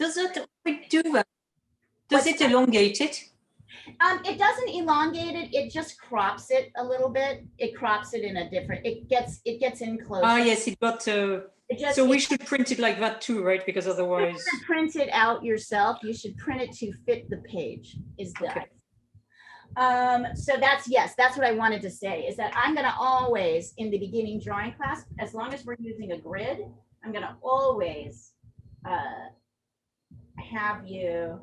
Does it do that? Does it elongate it? It doesn't elongate it. It just crops it a little bit. It crops it in a different. It gets in closer. Ah, yes, it got. So we should print it like that too, right? Because otherwise, you print it out yourself. You should print it to fit the page. Is that? Okay. So that's what I wanted to say. Is that I'm going to always in the beginning drawing class, as long as we're using a grid, I'm going to always have you.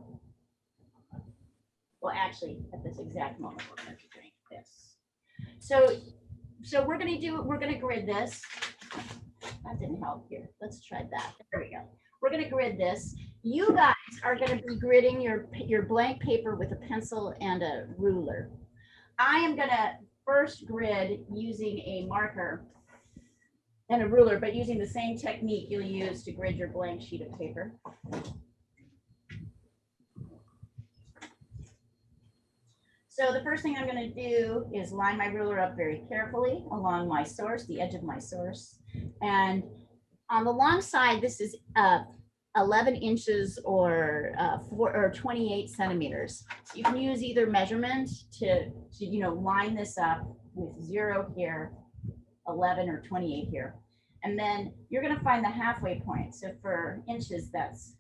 Well, actually, at this exact moment, we're going to be doing this. So we're going to grid this. That didn't help here. Let's try that. There we go. We're going to grid this. You guys are going to be gridding your blank paper with a pencil and a ruler. I am going to first grid using a marker and a ruler, but using the same technique you'll use to grid your blank sheet of paper. So the first thing I'm going to do is line my ruler up very carefully along my source, the edge of my source. And on the long side, this is 11 inches or 28 centimeters. So you can use either measurement to line this up with 0 here, 11 or 28 here. And then you're going to find the halfway point. So for inches, that's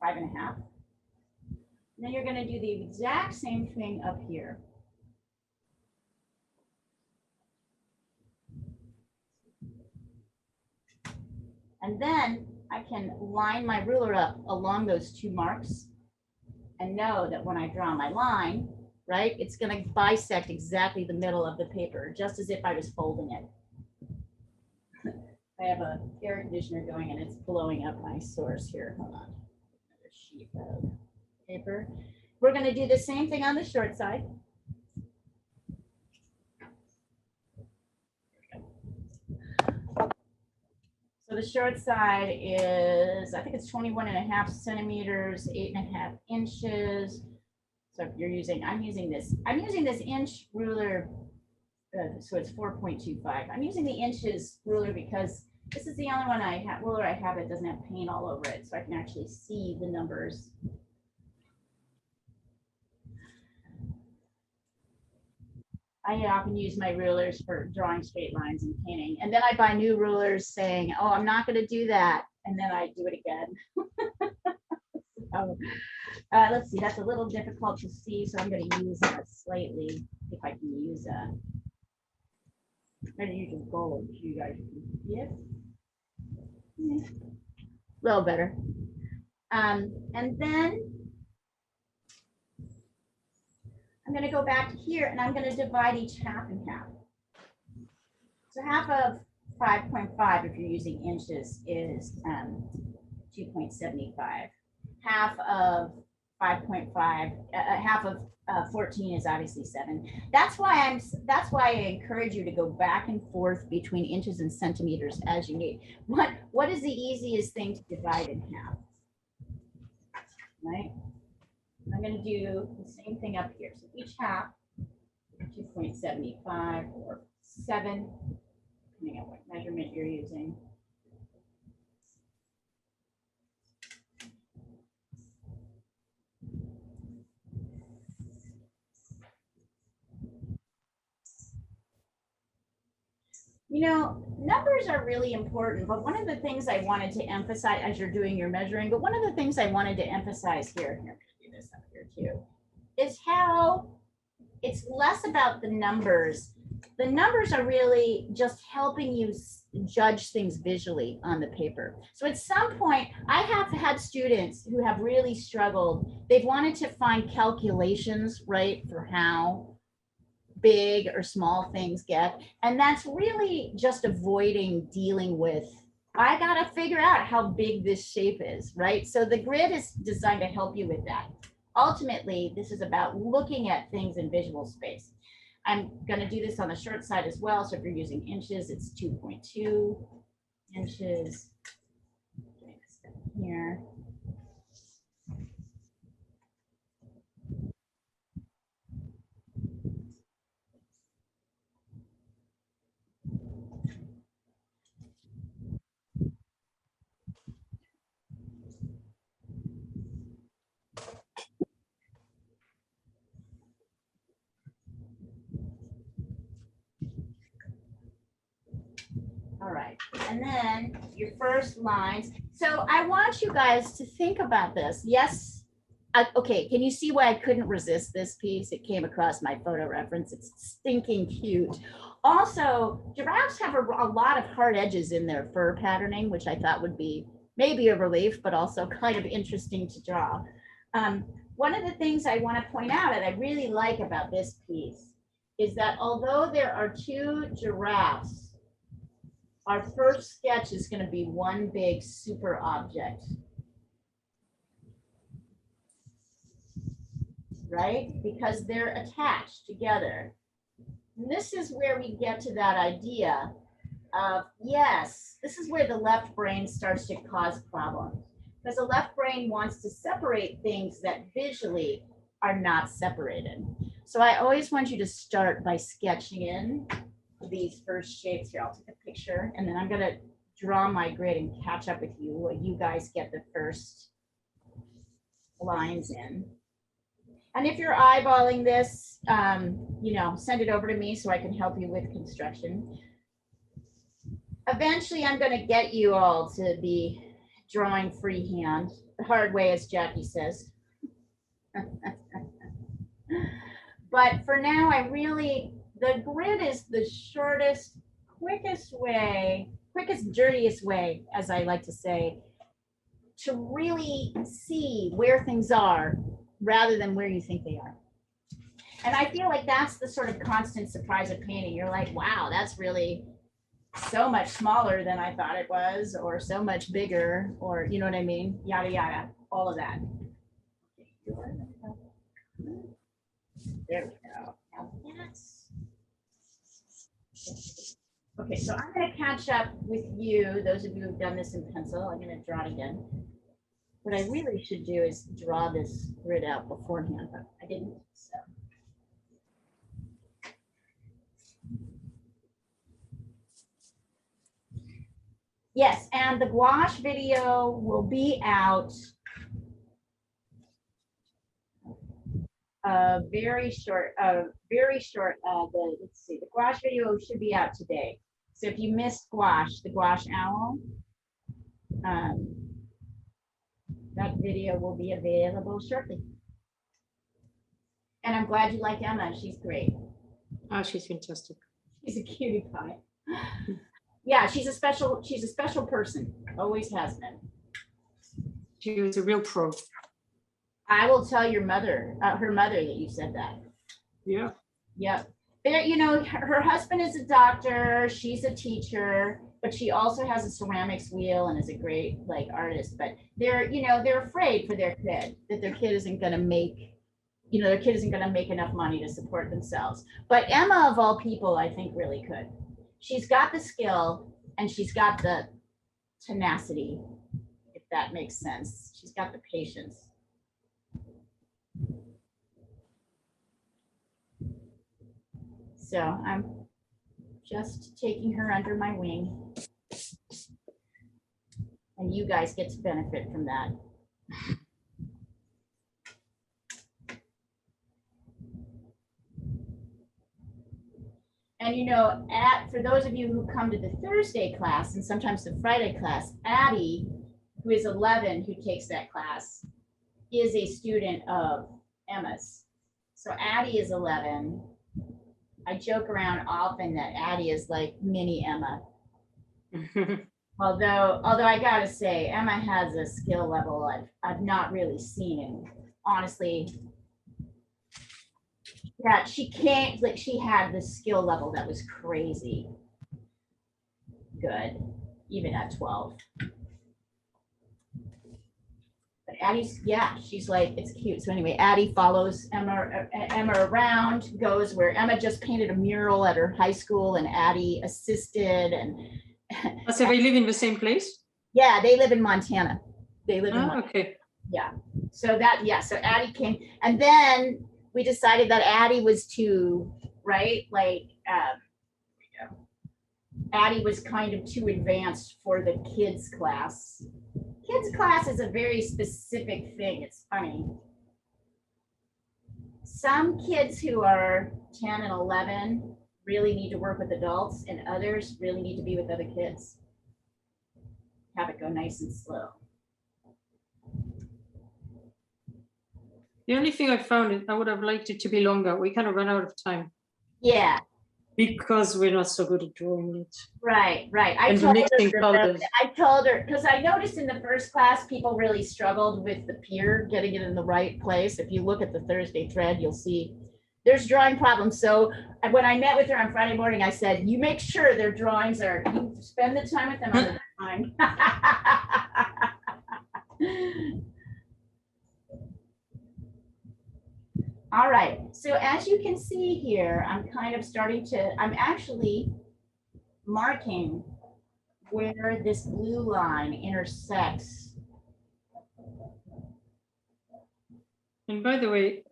5.5. Then you're going to do the exact same thing up here. And then I can line my ruler up along those 2 marks and know that when I draw my line, right, it's going to bisect exactly the middle of the paper, just as if I was folding it. I have a air conditioner going and it's blowing up my source here. Hold on. Another sheet of paper. We're going to do the same thing on the short side. So the short side is, I think it's 21.5 centimeters, 8.5 inches. So if you're using, I'm using this inch ruler. So it's 4.25. I'm using the inches ruler because this is the only one ruler I have that doesn't have paint all over it. So I can actually see the numbers. I often use my rulers for drawing straight lines and painting. And then I buy new rulers saying, oh, I'm not going to do that. And then I do it again. So, let's see, that's a little difficult to see. So I'm going to use slightly, if I can use a, I'm going to use a gold so you guys can see it. A little better. And then I'm going to go back here and I'm going to divide each half in half. So half of 5.5, if you're using inches, is 2.75. Half of 5.5, half of 14 is obviously 7. That's why I encourage you to go back and forth between inches and centimeters as you need. What is the easiest thing to divide in half? Right? I'm going to do the same thing up here. So each half, 2.75 or 7, depending on what measurement you're using. You know, numbers are really important, but one of the things I wanted to emphasize as you're doing your measuring, but one of the things I wanted to emphasize here, I'm going to do this up here too, is how it's less about the numbers. The numbers are really just helping you judge things visually on the paper. So at some point, I have had students who have really struggled. They've wanted to find calculations, right, for how big or small things get. And that's really just avoiding dealing with, I got to figure out how big this shape is, right? So the grid is designed to help you with that. Ultimately, this is about looking at things in visual space. I'm going to do this on the short side as well. So if you're using inches, it's 2.2 inches. Here. And then your first lines. So I want you guys to think about this. Yes. Okay, can you see why I couldn't resist this piece? It came across my photo reference. It's stinking cute. Also, giraffes have a lot of hard edges in their fur patterning, which I thought would be maybe a relief, but also kind of interesting to draw. One of the things I want to point out that I really like about this piece is that although there are two giraffes, our first sketch is going to be one big super object. Right? Because they're attached together. And this is where we get to that idea of, yes, this is where the left brain starts to cause problems. Because the left brain wants to separate things that visually are not separated. So I always want you to start by sketching in these first shapes here. I'll take a picture and then I'm going to draw my grid and catch up with you while you guys get the first lines in. And if you're eyeballing this, you know, send it over to me so I can help you with construction. Eventually, I'm going to get you all to be drawing freehand, the hard way, as Jackie says. But for now, the grid is the shortest, quickest way, quickest, dirtiest way, as I like to say, to really see where things are rather than where you think they are. And I feel like that's the sort of constant surprise of painting. You're like, wow, that's really so much smaller than I thought it was, or so much bigger, or you know what I mean? Yada, yada, all of that. There we go. Okay, so I'm going to catch up with you, those of you who've done this in pencil. I'm going to draw it again. What I really should do is draw this grid out beforehand, but I didn't. So. Yes, and the gouache video will be out very short, let's see, the gouache video should be out today. So if you missed gouache, the gouache owl, that video will be available shortly. And I'm glad you like Emma. She's great. Oh, she's fantastic. She's a cutie pie. Yeah, she's a special person. Always has been. She was a real pro. I will tell your mother, her mother, that you said that. Yeah. Yep. There, you know, her husband is a doctor. She's a teacher, but she also has a ceramics wheel and is a great like artist. But they're, you know, they're afraid for their kid that their kid isn't going to make, you know, their kid isn't going to make enough money to support themselves. But Emma, of all people, I think really could. She's got the skill and she's got the tenacity, if that makes sense. She's got the patience. So I'm just taking her under my wing. And you guys get to benefit from that. And you know, for those of you who come to the Thursday class and sometimes the Friday class, Addie, who is 11, who takes that class, is a student of Emma's. So Addie is 11. I joke around often that Addie is like mini Emma. although I gotta say, Emma has a skill level I've not really seen. Honestly, yeah, she can't, like, she had this skill level that was crazy good, even at 12. But Addie's, yeah, she's like, it's cute. So anyway, Addie follows Emma around, goes where Emma just painted a mural at her high school and Addie assisted. And so they live in the same place? Yeah, they live in Montana. They live in Montana. Okay. Yeah. So that, yeah, so Addie came, and then we decided that Addie was too, right? Like, Addie was kind of too advanced for the kids class. Kids class is a very specific thing. It's funny. Some kids who are 10 and 11 really need to work with adults, and others really need to be with other kids. have it go nice and slow. The only thing I found is I would have liked it to be longer. We kind of ran out of time. Yeah. Because we're not so good at drawing it. Right. I And told mixing her, powders. because I noticed in the first class, people really struggled with the pier, getting it in the right place. If you look at the Thursday thread, you'll see there's drawing problems. So when I met with her on Friday morning, I said, you make sure their drawings are, you spend the time with them on the time. All right, so as you can see here, I'm kind of I'm actually marking where this blue line intersects. And by the way,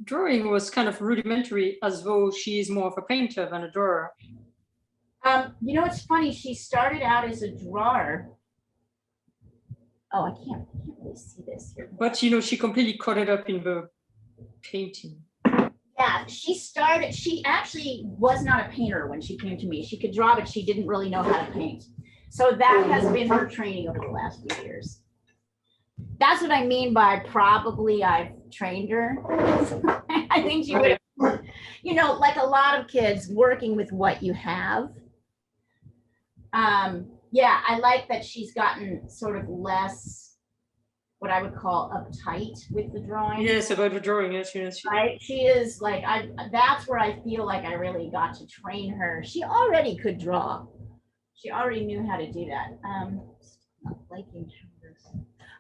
drawing was kind of rudimentary, as though she's more of a painter than a drawer. You know, it's funny, she started out as a drawer. Oh, I can't really see this here. But you know, she completely caught it up in the painting. Yeah, she actually was not a painter when she came to me. She could draw, but she didn't really know how to paint. So that has been her training over the last few years. That's what I mean by probably I've trained her. I think she would have, you know, like a lot of kids working with what you have. Yeah, I like that she's gotten sort of less what I would call uptight with the drawing. Yes, about the drawing, yes. Right? She is like, that's where I feel like I really got to train her. She already could draw. She already knew how to do that. Not liking this.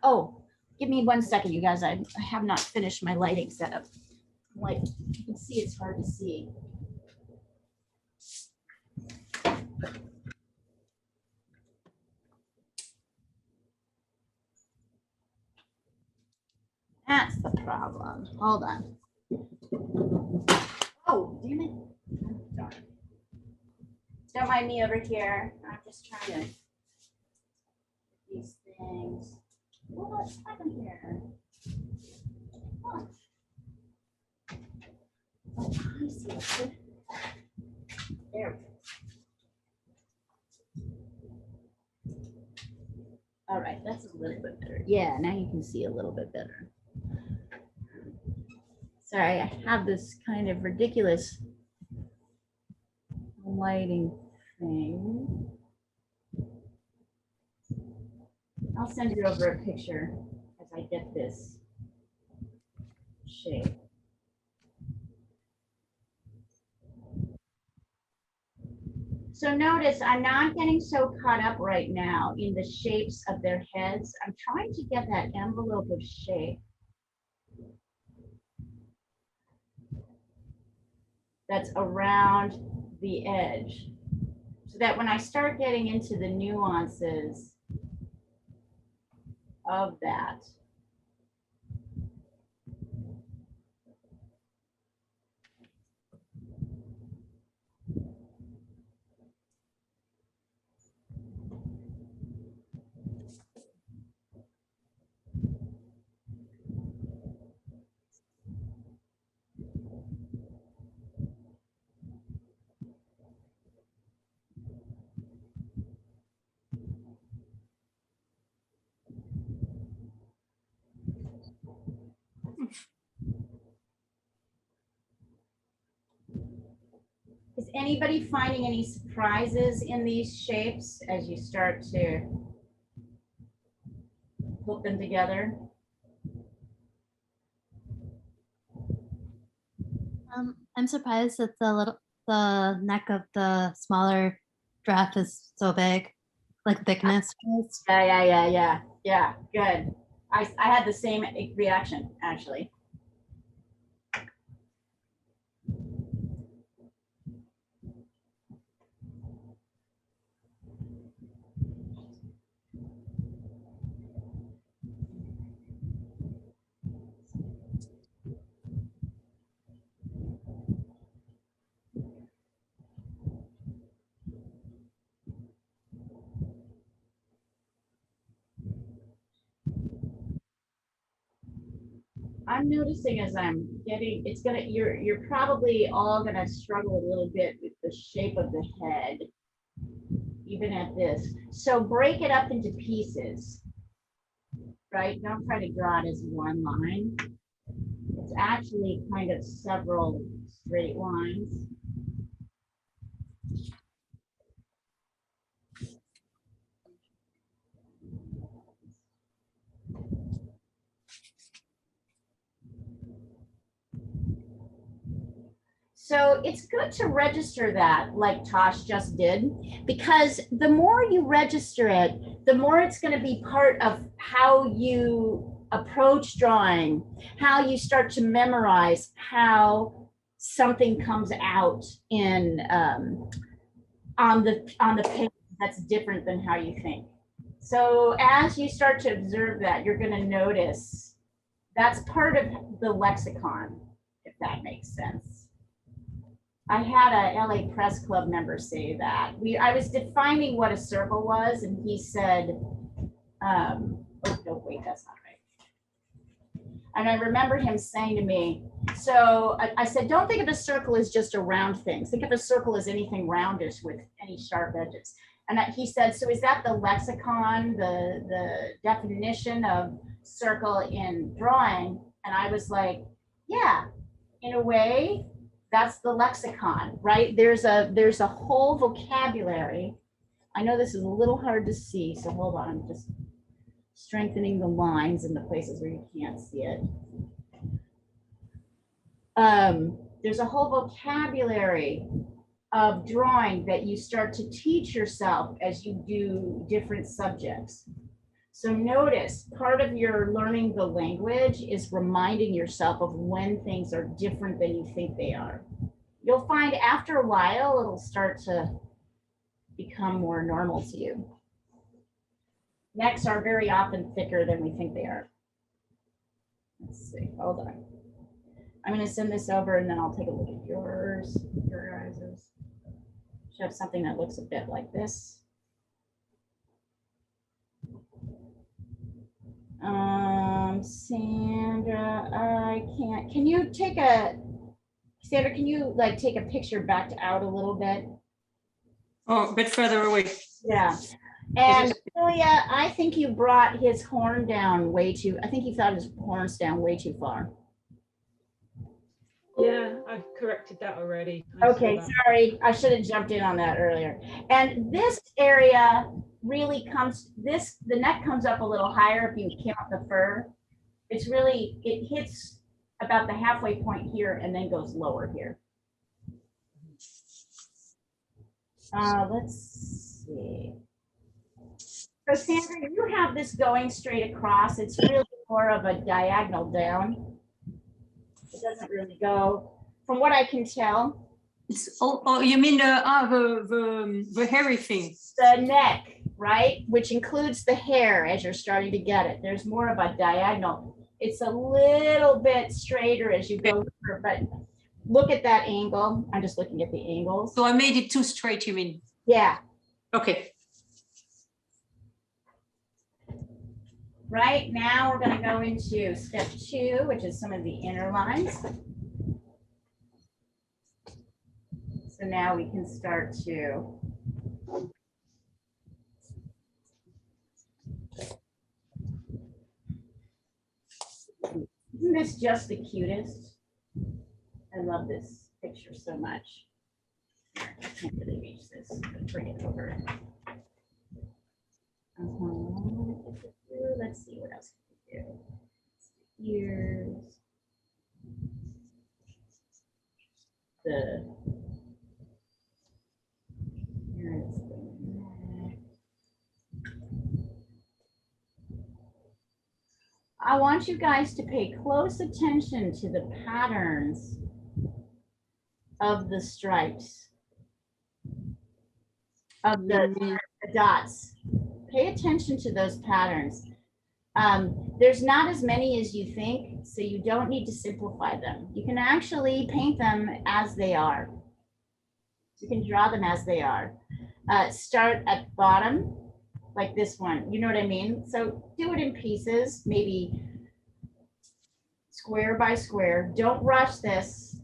Oh, give me 1 second, you guys. I have not finished my lighting setup. Like, you can see it's hard to see. That's the problem. Hold on. Oh, damn it. Sorry. Don't mind me over here. I'm just trying to these things. What's happening here? Oh. Oh, I see. There. All right, that's a little bit better. Yeah, now you can see a little bit better. Sorry, I have this kind of ridiculous lighting thing. I'll send you over a picture as I get this shape. So notice I'm not getting so caught up right now in the shapes of their heads. I'm trying to get that envelope of shape that's around the edge, so that when I start getting into the nuances of that, is anybody finding any surprises in these shapes as you start to put them together? I'm surprised that the neck of the smaller giraffe is so big, like thickness. Yeah, good. I had the same reaction, actually. I'm noticing as I'm getting, you're probably all gonna struggle a little bit with the shape of the head. even at this. So break it up into pieces, right? Don't try to draw it as one line. It's actually kind of several straight lines. So it's good to register that like Tosh just did, because the more you register it, the more it's going to be part of how you approach drawing, how you start to memorize how something comes out in on the page that's different than how you think. So as you start to observe that, you're going to notice that's part of the lexicon, if that makes sense. I had a LA Press Club member say that. I was defining what a circle was, and he said, oh, no, wait, that's not right. And I remember him saying to me, so I said, don't think of a circle as just a round thing. Think of a circle as anything roundish with any sharp edges. And he said, so is that the lexicon, the definition of circle in drawing? And I was like, yeah, in a way, that's the lexicon, right? There's a whole vocabulary. I know this is a little hard to see, so hold on, I'm just strengthening the lines in the places where you can't see it. There's a whole vocabulary of drawing that you start to teach yourself as you do different subjects. So notice part of your learning the language is reminding yourself of when things are different than you think they are. You'll find after a while, it'll start to become more normal to you. Necks are very often thicker than we think they are. Let's see, hold on. I'm gonna send this over and then I'll take a look at yours, your guys's. Should have something that looks a bit like this. Sandra, I can't. Can you take Sandra, can you like take a picture backed out a little bit? Oh, a bit further away. Yeah. And Julia, I think you brought his horn down way too, I think he thought his horns down way too far. Yeah, I've corrected that already. Okay, sorry. I should have jumped in on that earlier. And this area really comes, the neck comes up a little higher if you count the fur. It's really, it hits about the halfway point here and then goes lower here. Let's see. So Sandra, you have this going straight across. It's really more of a diagonal down. It doesn't really go, from what I can tell. It's, oh, you mean the hairy thing? The neck, right? Which includes the hair as you're starting to get it. There's more of a diagonal. It's a little bit straighter as you go through, but look at that angle. I'm just looking at the angles. So I made it too straight, you mean? Yeah. Okay. Right now we're going to go into step 2, which is some of the inner lines. So now we can start to isn't this just the cutest? I love this picture so much. I can't really reach this, but bring it over. Let's see what else we can do. Ears. Here's the neck. I want you guys to pay close attention to the patterns of the stripes, of the dots. Pay attention to those patterns. There's not as many as you think, so you don't need to simplify them. You can actually paint them as they are. You can draw them as they are. Start at the bottom, like this one, you know what I mean? So do it in pieces, maybe square by square. Don't rush this.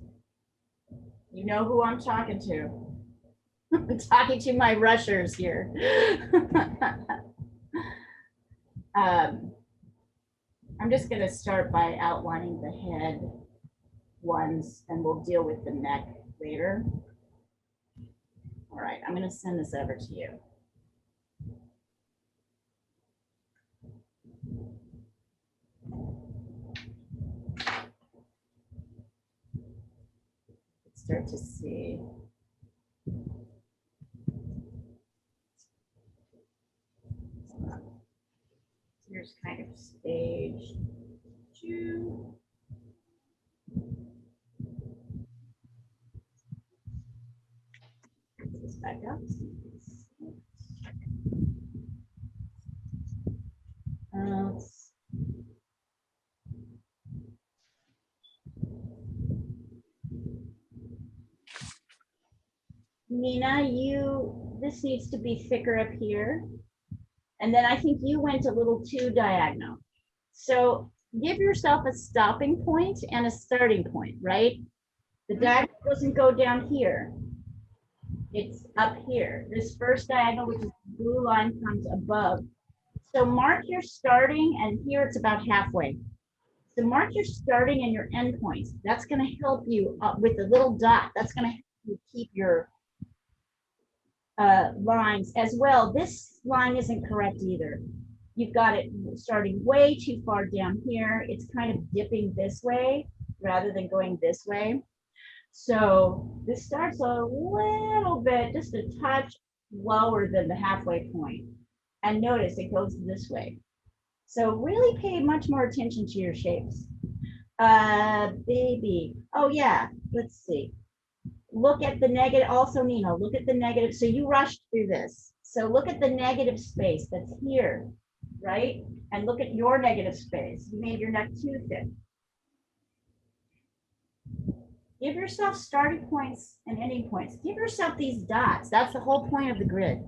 You know who I'm talking to. I'm talking to my rushers here. I'm just going to start by outlining the head ones, and we'll deal with the neck later. All right, I'm going to send this over to you. Start to see. Here's kind of stage 2. This back up. Nina, this needs to be thicker up here. And then I think you went a little too diagonal. So give yourself a stopping point and a starting point, right? The diagonal doesn't go down here. It's up here. This first diagonal, which is the blue line, comes above. So mark your starting, and here it's about halfway. So mark your starting and your end points. That's going to help you with the little dot. That's going to help you keep your lines as well. This line isn't correct either. You've got it starting way too far down here. It's kind of dipping this way rather than going this way. So this starts a little bit, just a touch lower than the halfway point. And notice it goes this way. So really pay much more attention to your shapes. Baby. Oh yeah, let's see. Look at the negative, also Nina, look at the negative. So you rushed through this. So look at the negative space that's here, right? And look at your negative space. You made your neck too thick. Give yourself starting points and ending points. Give yourself these dots. That's the whole point of the grid.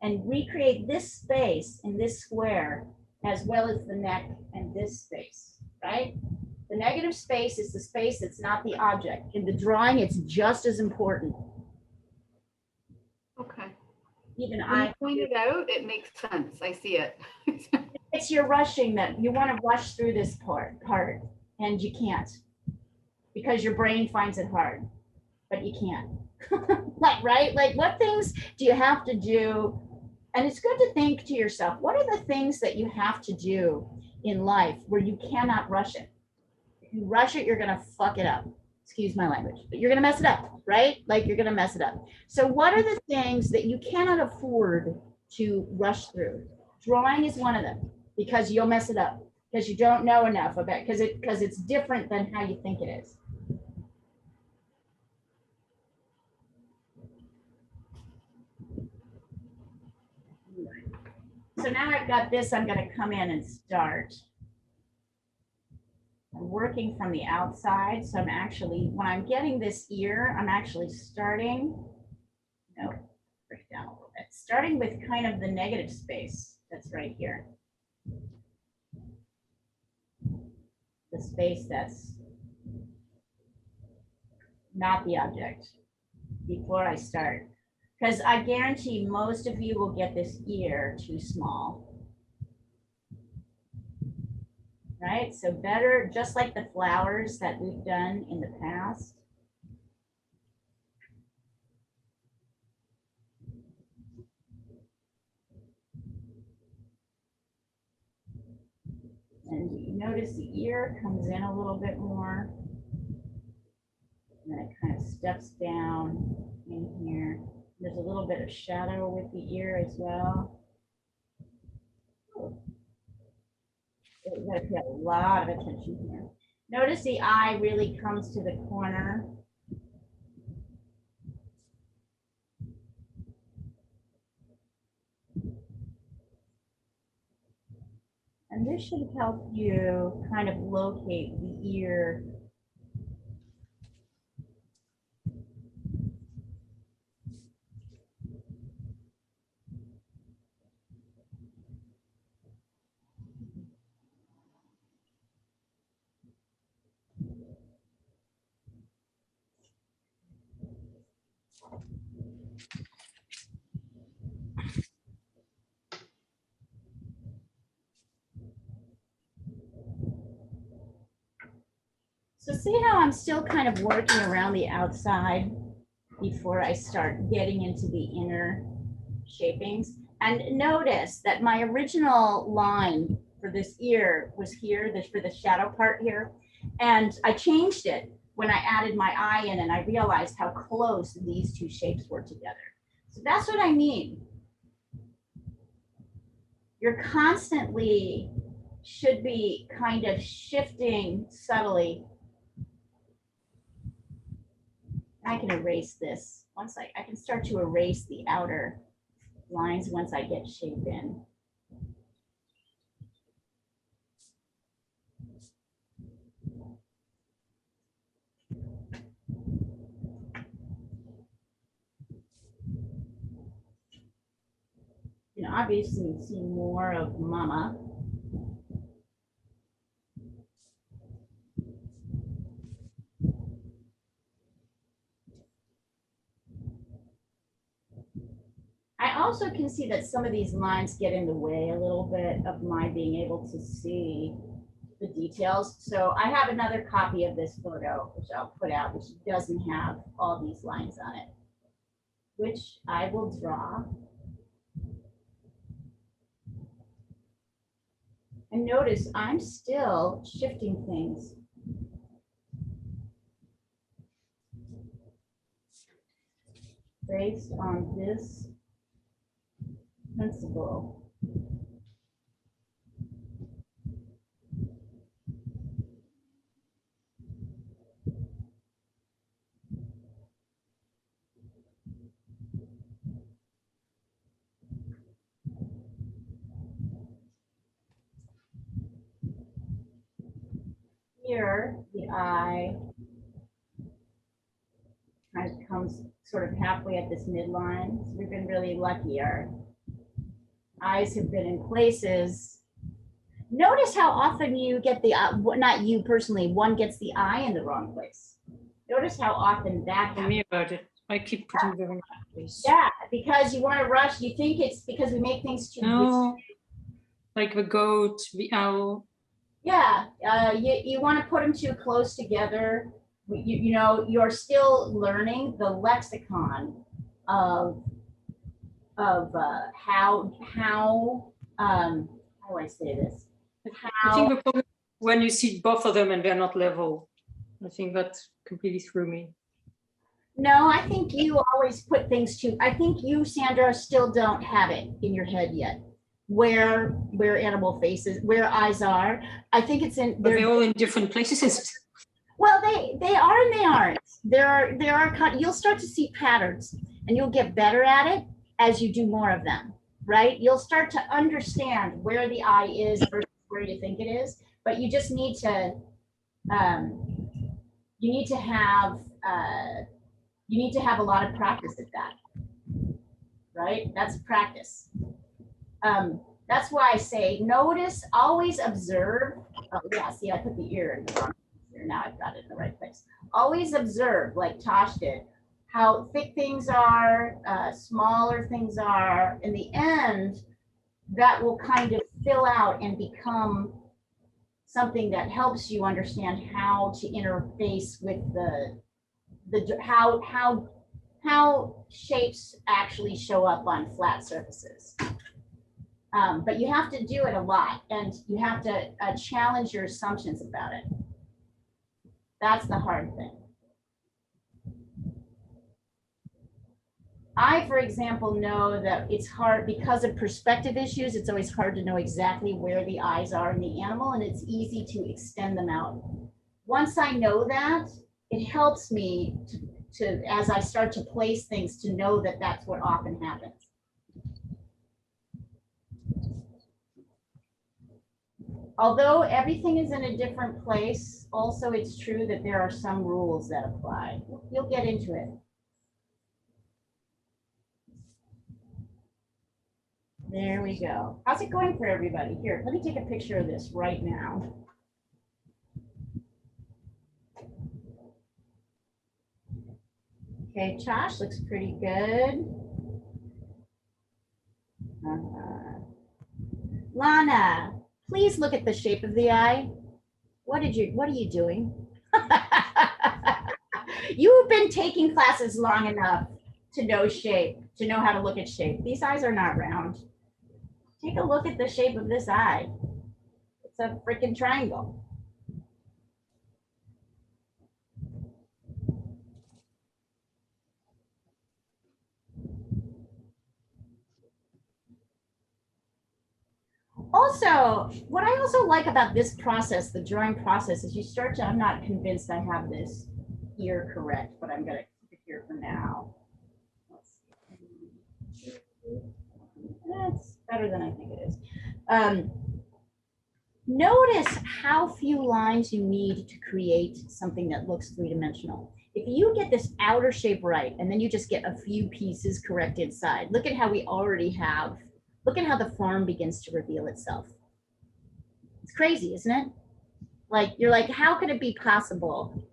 And recreate this space in this square as well as the neck and this space, right? The negative space is the space that's not the object. In the drawing, it's just as important. Okay. Even When you point it out, it makes sense. I see it. it's your rushing that you want to rush through this part, and you can't because your brain finds it hard, but you can't. Like, right? Like, what things do you have to do? And it's good to think to yourself, what are the things that you have to do in life where you cannot rush it? If you rush it, you're going to fuck it up. Excuse my language, but you're going to mess it up, right? Like, you're going to mess it up. So what are the things that you cannot afford to rush through? Drawing is one of them, because you'll mess it up, because you don't know enough about it, because it's different than how you think it is. So now I've got this, I'm going to come in and start. I'm working from the outside, so I'm actually, when I'm getting this ear, I'm actually starting, no, break down a little bit, starting with kind of the negative space that's right here. The space that's not the object before I start. Because I guarantee most of you will get this ear too small. Right? So better, just like the flowers that we've done in the past. And you notice the ear comes in a little bit more. And then it kind of steps down in here. There's a little bit of shadow with the ear as well. You gotta pay a lot of attention here. Notice the eye really comes to the corner. And this should help you kind of locate the ear. So see how I'm still kind of working around the outside before I start getting into the inner shapings? And notice that my original line for this ear was here, this for the shadow part here. And I changed it when I added my eye in, and I realized how close these two shapes were together. So that's what I mean. You're constantly should be kind of shifting subtly. I can erase this. Once I can start to erase the outer lines once I get shape in. You know, obviously you see more of Mama. I also can see that some of these lines get in the way a little bit of my being able to see the details. So I have another copy of this photo, which I'll put out, which doesn't have all these lines on it, which I will draw. And notice I'm still shifting things. Based on this principle. Here, the eye kind of comes sort of halfway at this midline. So we've been really lucky. Our eyes have been in places. Notice how often you get the, not you personally, one gets the eye in the wrong place. Notice how often that Tell happens. me about it. I keep putting them in that place. Yeah, because you want to rush. You think it's because we make things too. No, like the goat, the owl. Yeah, you want to put them too close together. You know, you're still learning the lexicon of how do I say this? I think the problem is when you see both of them and they're not level. I think that completely threw me. No, I think you always put things too. I think you, Sandra, still don't have it in your head yet. Where animal faces, where eyes are. I think it's in. But they're all in different places. Well, they are and they aren't. There are. You'll start to see patterns, and you'll get better at it as you do more of them. Right? You'll start to understand where the eye is versus where you think it is. But you just need to. You need to have. You need to have a lot of practice at that. Right? That's practice. That's why I say notice, always observe. Oh yeah, see, I put the ear in the wrong place. Now I've got it in the right place. Always observe, like Tosh did, how thick things are, smaller things are. In the end, that will kind of fill out and become something that helps you understand how to interface with how shapes actually show up on flat surfaces. But you have to do it a lot, and you have to challenge your assumptions about it. That's the hard thing. I, for example, know that it's hard because of perspective issues. It's always hard to know exactly where the eyes are in the animal, and it's easy to extend them out. Once I know that, it helps me to as I start to place things, to know that that's what often happens. Although everything is in a different place, also it's true that there are some rules that apply. You'll get into it. There we go. How's it going for everybody? Here, let me take a picture of this right now. Okay, Josh looks pretty good. Lana, please look at the shape of the eye. What are you doing? You've been taking classes long enough to know shape, to know how to look at shape. These eyes are not round. Take a look at the shape of this eye. It's a freaking triangle. Also, what I also like about this process, the drawing process, is you start to, I'm not convinced I have this here correct, but I'm gonna keep it here for now. Let's see. That's better than I think it is. Notice how few lines you need to create something that looks three-dimensional. If you get this outer shape right, and then you just get a few pieces correct inside, look at how we already have, look at how the form begins to reveal itself. It's crazy, isn't it? Like, you're like, how could it be possible?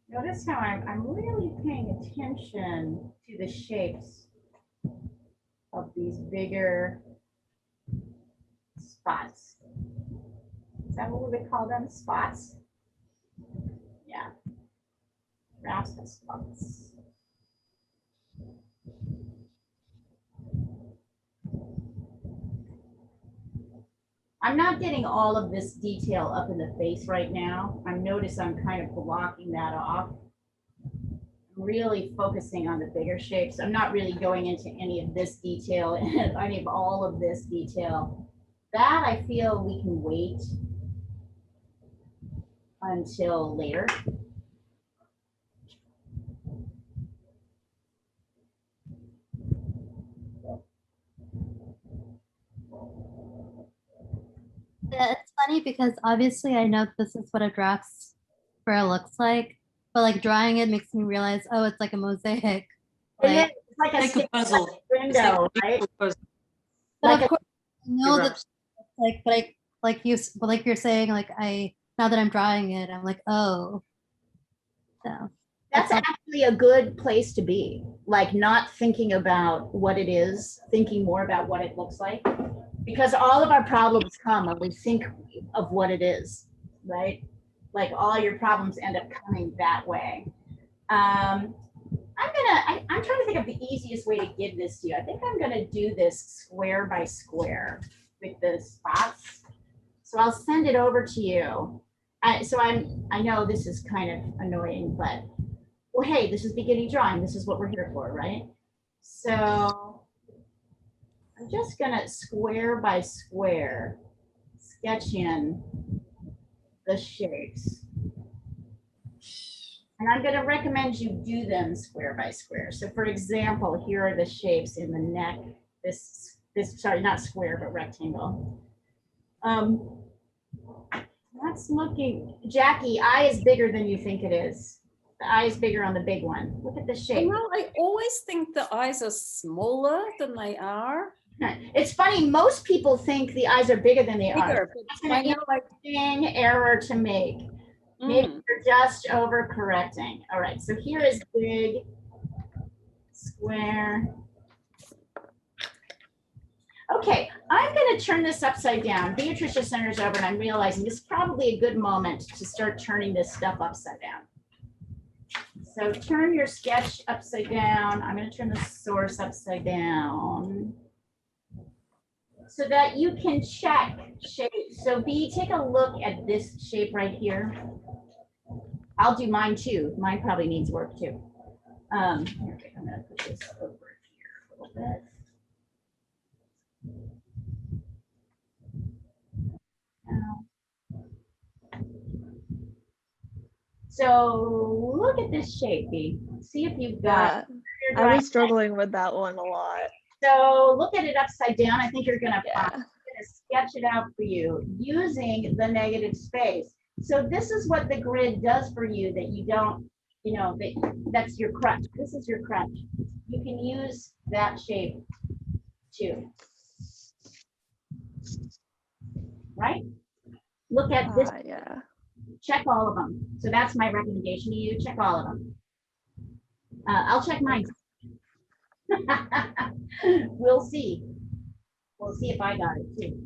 Notice how I'm really paying attention to the shapes of these bigger spots. Is that what we would call them? Spots? Yeah. Rascal spots. I'm not getting all of this detail up in the face right now. I notice I'm kind of blocking that off. I'm really focusing on the bigger shapes. I'm not really going into any of this detail and any of all of this detail. That I feel we can wait until later. Yeah, it's funny because obviously I know this is what a draft square looks like, but like drawing it makes me realize, oh, it's like a mosaic. Like, It's like a Like a puzzle. It's window, like a right? puzzle. but Like of course, I know that Giraffes. like, but I but like you're saying, like now that I'm drawing it, I'm like, oh, so That's actually a good place to be. Like, not thinking about what it is, thinking more about what it looks like. Because all of our problems come when we think of what it is, right? Like, all your problems end up coming that way. I'm trying to think of the easiest way to give this to you. I think I'm gonna do this square by square with the spots. So I'll send it over to you. I know this is kind of annoying, but well, hey, this is beginning drawing. This is what we're here for, right? So I'm just gonna square by square sketch in the shapes. And I'm gonna recommend you do them square by square. So for example, here are the shapes in the neck. This sorry, not square, but rectangle. That's looking, Jackie, eye is bigger than you think it is. The eye is bigger on the big one. Look at the shape. Well, I always think the eyes are smaller than they are. It's funny, most people think the eyes are bigger than they are. Bigger, That's but I an know, like, interesting error to make. Maybe you're just overcorrecting. All right, so here is big, square. Okay, I'm going to turn this upside down. Beatrice just sent hers over, and I'm realizing this is probably a good moment to start turning this stuff upside down. So turn your sketch upside down. I'm going to turn the source upside down so that you can check shape. So B, take a look at this shape right here. I'll do mine too. Mine probably needs work too. Okay, I'm going to put this over here a little bit. So look at this shape, B. See if you've got. Yeah, your I drawing. was struggling with that one a lot. So look at it upside down. I think you're gonna Yeah. sketch it out for you using the negative space. So this is what the grid does for you that you don't, you know, that's your crutch. This is your crutch. You can use that shape too. Right? Look at this, Yeah. check all of them. So that's my recommendation to you, check all of them. I'll check mine. We'll see. We'll see if I got it too.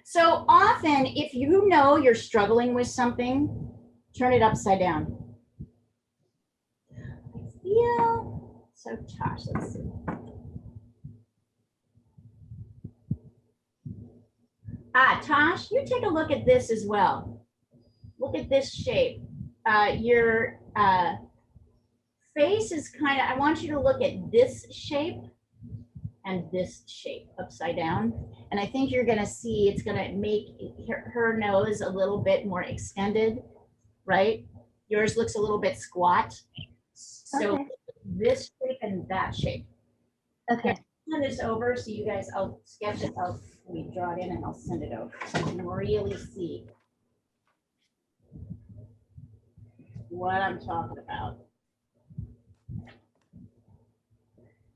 So often, if you know you're struggling with something, turn it upside down. I feel so, Tosh, let's see. Tosh, you take a look at this as well. Look at this shape. Your face is kind of, I want you to look at this shape and this shape upside down. And I think you're gonna see it's gonna make her nose a little bit more extended, right? Yours looks a little bit squat. So Okay. this shape and that shape. Okay. Send this over so you guys, I'll sketch it, we draw it in and I'll send it over so you can really see what I'm talking about.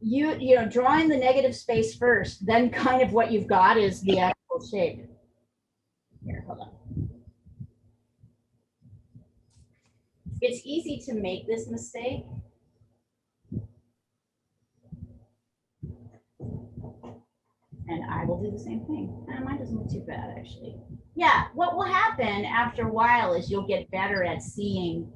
You know, drawing the negative space first, then kind of what you've got is the actual shape. Here, hold on. It's easy to make this mistake. And I will do the same thing. Mine doesn't look too bad, actually. Yeah, what will happen after a while is you'll get better at seeing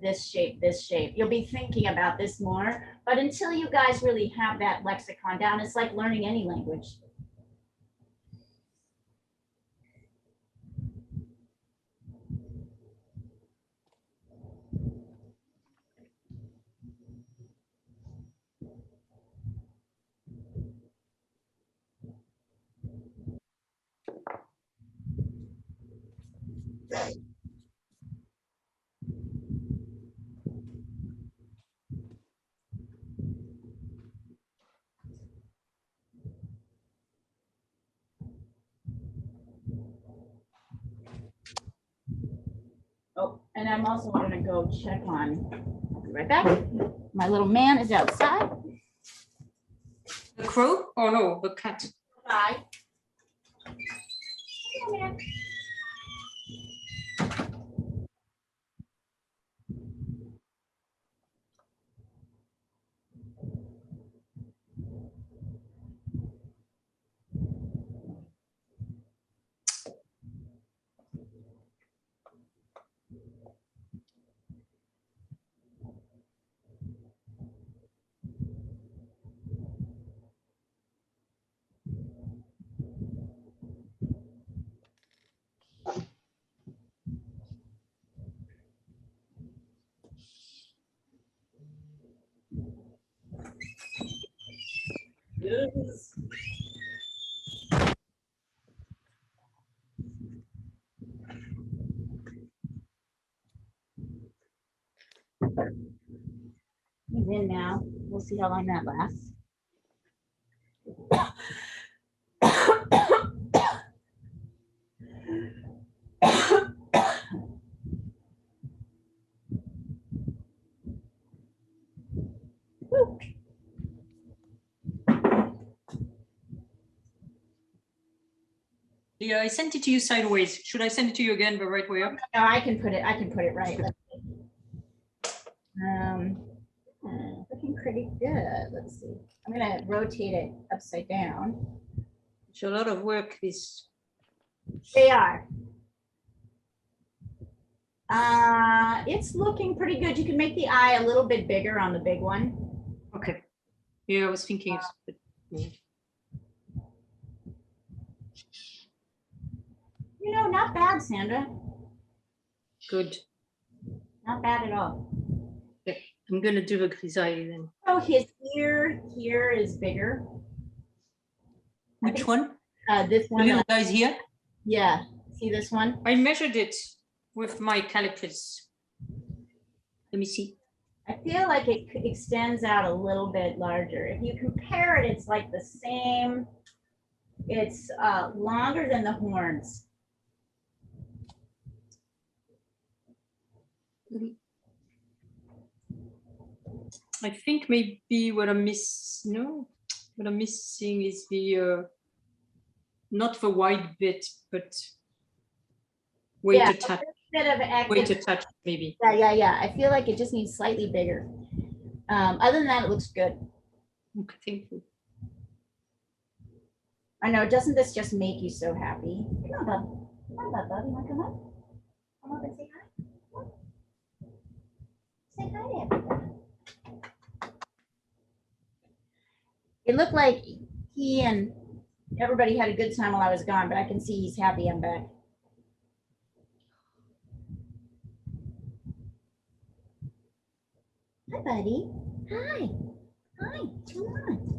this shape, this shape. You'll be thinking about this more, but until you guys really have that lexicon down, it's like learning any language. Oh, and I'm also gonna go check on, I'll be right back. My little man is outside. The crow? Oh no, the cat. Bye. Come here, man. Yes. He's in now. We'll see how long that lasts. Yeah, I sent it to you sideways. Should I send it to you again the right way up? No, I can put it right. Looking pretty good. Let's see. I'm gonna rotate it upside down. It's a lot of work, this. They are. It's looking pretty good. You can make the eye a little bit bigger on the big one. Okay. Yeah, I was thinking it's You know, not bad, Sandra. good. Not bad at all. I'm gonna do the grisaille then. Oh, his ear here is bigger. Which one? This The one, little guys here? yeah, see this one? I measured it with my calipers. Let me see. I feel like it extends out a little bit larger. If you compare it, it's like the same. It's longer than the horns. I think maybe what I'm missing is the not the wide bit, but weight Yeah, attached. Bit of Weight attached, maybe. yeah. I feel like it just needs slightly bigger. Other than that, it looks good. Okay, thank you. I know, doesn't this just make you so happy? Come on, bub. Come on, bub. You want to come up? Come up and say hi. Come on. Say hi to everybody. It looked like he and everybody had a good time while I was gone, but I can see he's happy I'm back. Hi, buddy. Hi. Hi. Come on.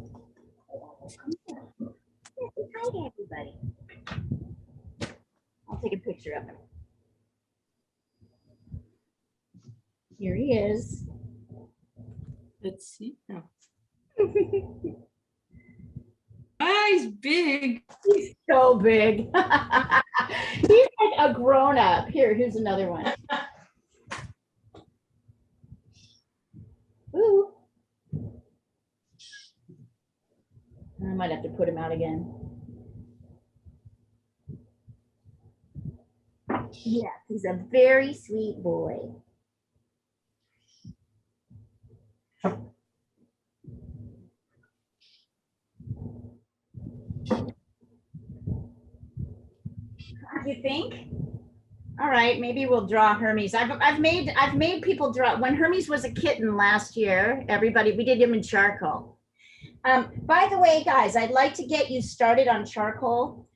Say hi to everybody. I'll take a picture of him. Here he is. Let's see. Oh. Ah, he's big. He's so big. He's like a grown up. Here, here's another one. Ooh. I might have to put him out again. Yeah, he's a very sweet boy. You think? All right, maybe we'll draw Hermes. I've made people draw. When Hermes was a kitten last year, everybody, we did him in charcoal. By the way, guys, I'd like to get you started on charcoal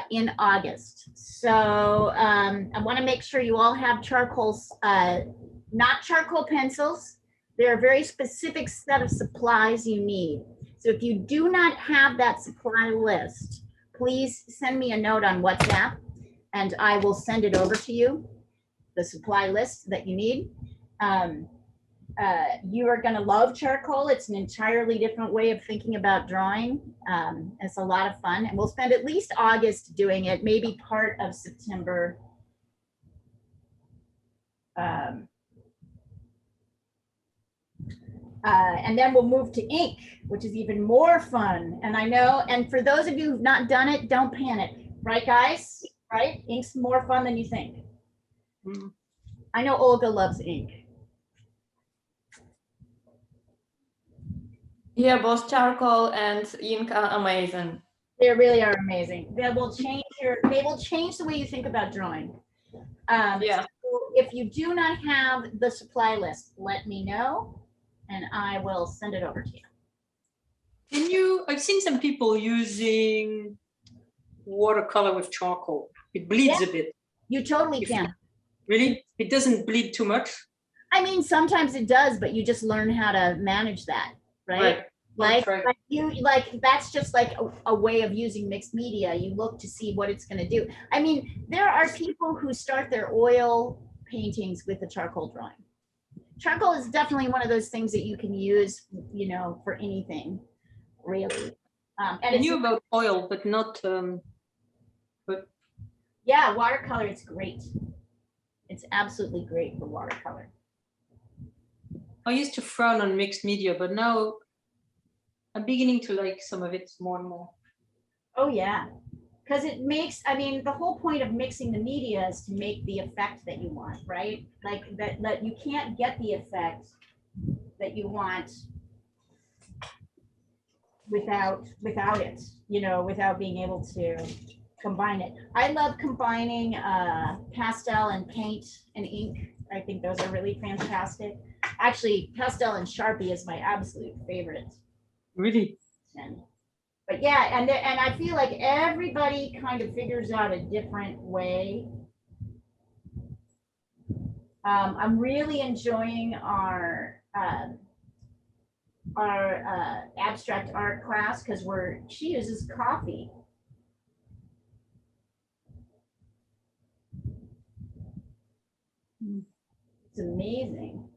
in August. So I want to make sure you all have charcoals, not charcoal pencils. There are a very specific set of supplies you need. So if you do not have that supply list, please send me a note on WhatsApp and I will send it over to you, the supply list that you need. You are going to love charcoal. It's an entirely different way of thinking about drawing. It's a lot of fun, and we'll spend at least August doing it, maybe part of September. And then we'll move to ink, which is even more fun. And I know, and for those of you who've not done it, don't panic, right, guys? Right? Ink's more fun than you think. Mm. I know Olga loves ink. Yeah, both charcoal and ink are amazing. They really are amazing. They will change the way you think about drawing. Yeah. So if you do not have the supply list, let me know and I will send it over to you. I've seen some people using watercolor with charcoal. It bleeds a bit. You totally can. Really? It doesn't bleed too much? I mean, sometimes it does, but you just learn how to manage that, right? Like that's just like a way of using mixed media. You look to see what it's going to do. I mean, there are people who start their oil paintings with a charcoal drawing. Charcoal is definitely one of those things that you can use, you know, for anything, really. And I knew about oil, but not. Yeah, watercolor. It's great. It's absolutely great for watercolor. I used to frown on mixed media, but now I'm beginning to like some of it more and more. Oh yeah, because it makes, I mean, the whole point of mixing the media is to make the effect that you want, right? Like that you can't get the effect that you want without it, you know, without being able to combine it. I love combining pastel and paint and ink. I think those are really fantastic. Actually, pastel and Sharpie is my absolute favorite. Really? But yeah, and I feel like everybody kind of figures out a different way. I'm really enjoying our our abstract art class because she uses coffee. It's amazing.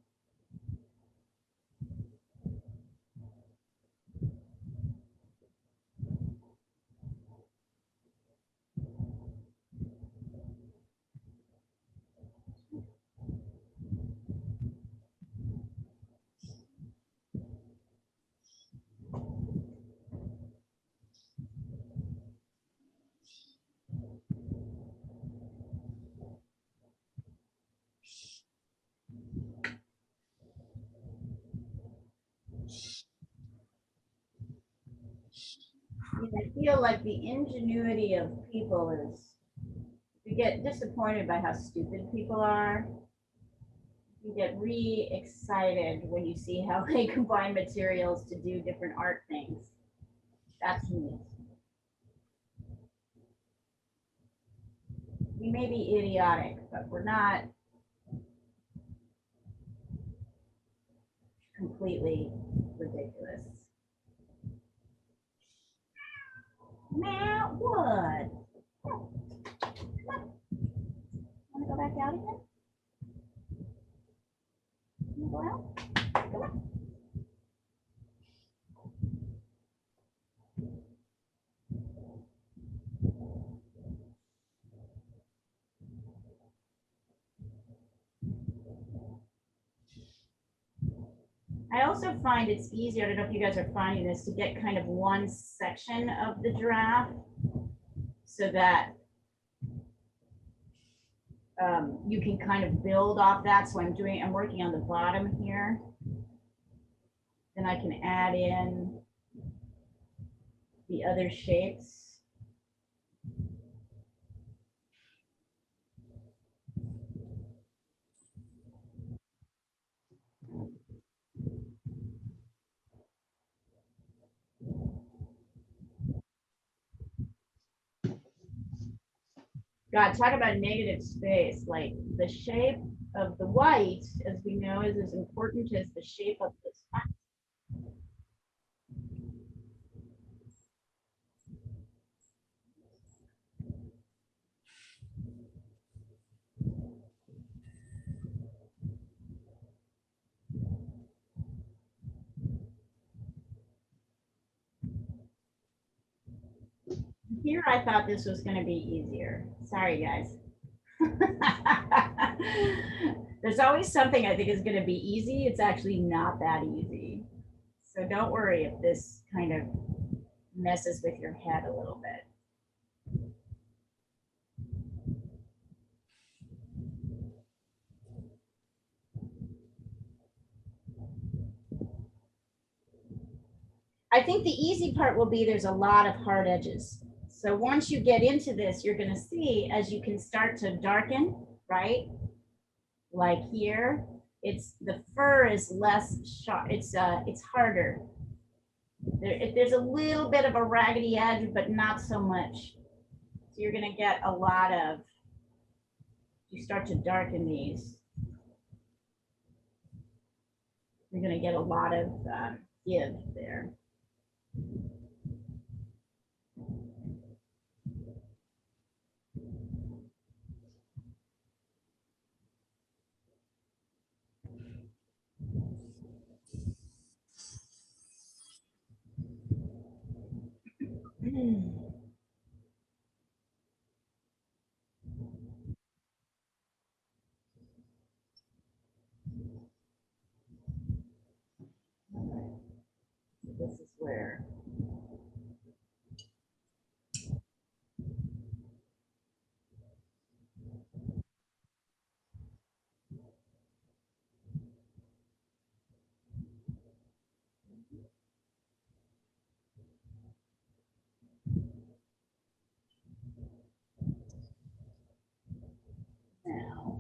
I feel like the ingenuity of people is, you get disappointed by how stupid people are. You get re-excited when you see how they combine materials to do different art things. That's neat. We may be idiotic, but we're not completely ridiculous. Matt Wood. Come on. Want to go back out again? You go out? Come on. I also find it's easier, I don't know if you guys are finding this, to get kind of one section of the giraffe so that you can kind of build off that. So I'm working on the bottom here. Then I can add in the other shapes. God, talk about negative space. Like the shape of the white, as we know, is as important as the shape of the spot. Here, I thought this was going to be easier. Sorry, guys. There's always something I think is going to be easy. It's actually not that easy. So don't worry if this kind of messes with your head a little bit. I think the easy part will be there's a lot of hard edges. So once you get into this, you're going to see as you can start to darken, right? Like here, the fur is less sharp. It's harder. There's a little bit of a raggedy edge, but not so much. So you're going to get a lot of, you start to darken these, you're going to get a lot of give there. This is where now.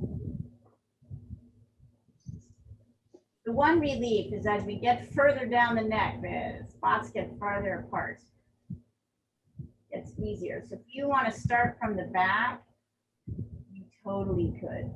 The one relief is as we get further down the neck, the spots get farther apart. It's easier. So if you want to start from the back, you totally could.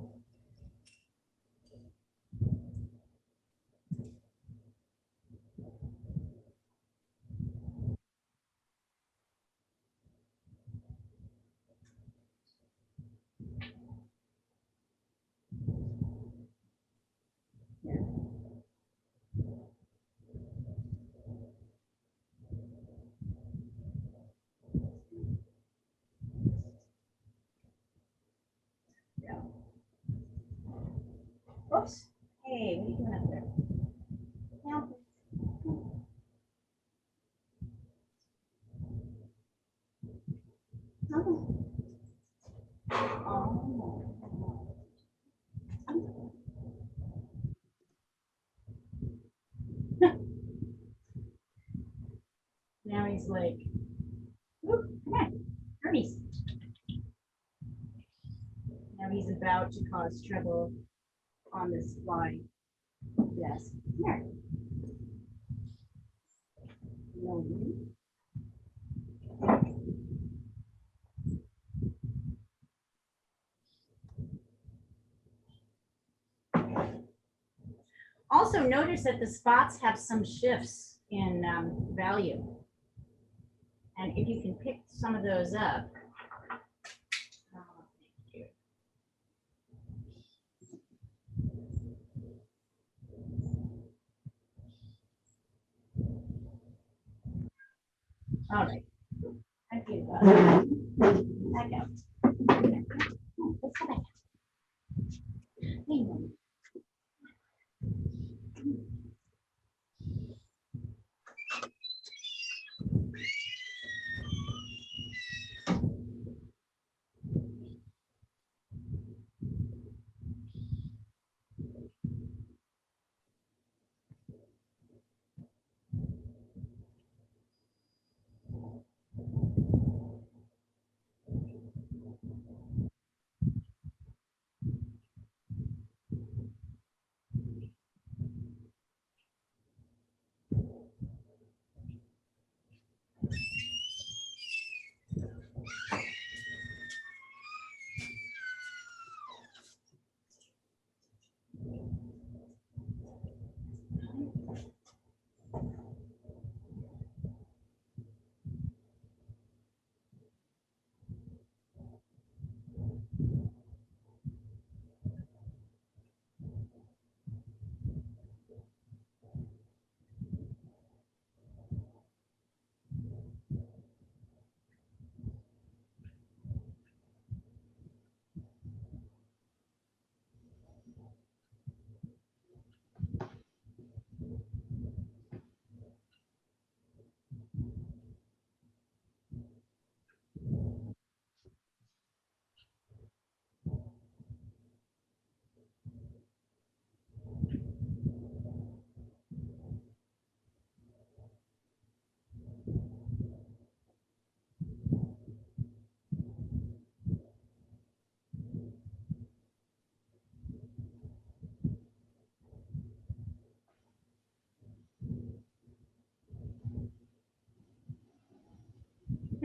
Oops. Hey, what are you doing up there? Help. Oh. Now he's like, "Ooh, come on, Hermes." Now he's about to cause trouble on this fly. Yes. Come here. No. Also notice that the spots have some shifts in value. And if you can pick some of those up. Thank you. All right. Thank you. Back out. Let's go back. Hang on.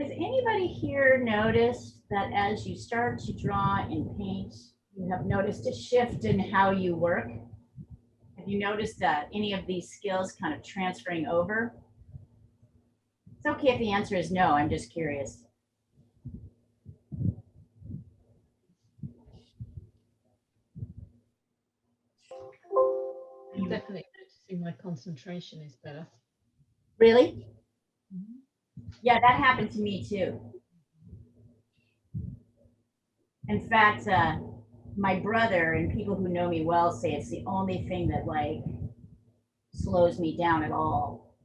Has anybody here noticed that as you start to draw and paint, you have noticed a shift in how you work? Have you noticed that any of these skills kind of transferring over? It's okay if the answer is no, I'm just curious. I'm definitely noticing my concentration is better. Really? Yeah, that happened to me too. In fact, my brother and people who know me well say it's the only thing that like slows me down at all.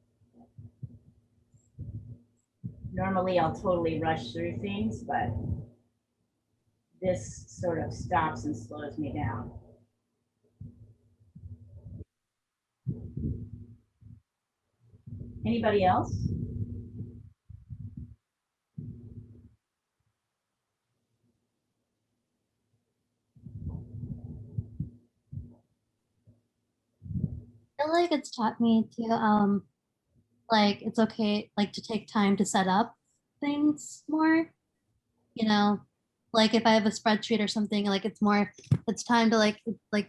Normally I'll totally rush through things, but this sort of stops and slows me down. Anybody else? I feel like it's taught me to like it's okay like to take time to set up things more, you know, like if I have a spreadsheet or something, like it's time to like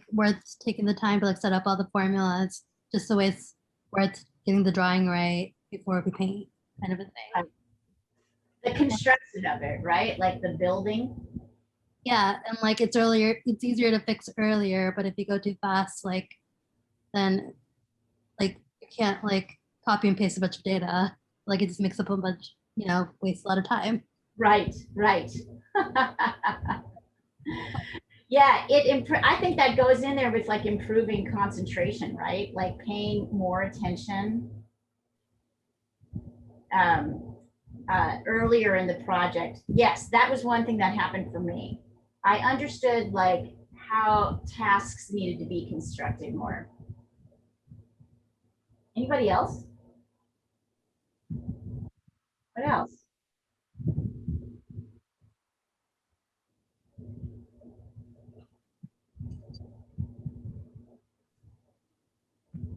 worth taking the time to like set up all the formulas just the way it's worth getting the drawing right before we paint, kind of a thing. The construction of it, right? Like the building. Yeah, and like it's easier to fix earlier, but if you go too fast, like then like you can't like copy and paste a bunch of data. Like it just makes up a bunch, you know, wastes a lot of time. Right, right. Yeah, I think that goes in there with like improving concentration, right? Like paying more attention earlier in the project. Yes, that was one thing that happened for me. I understood like how tasks needed to be constructed more. Anybody else? What else?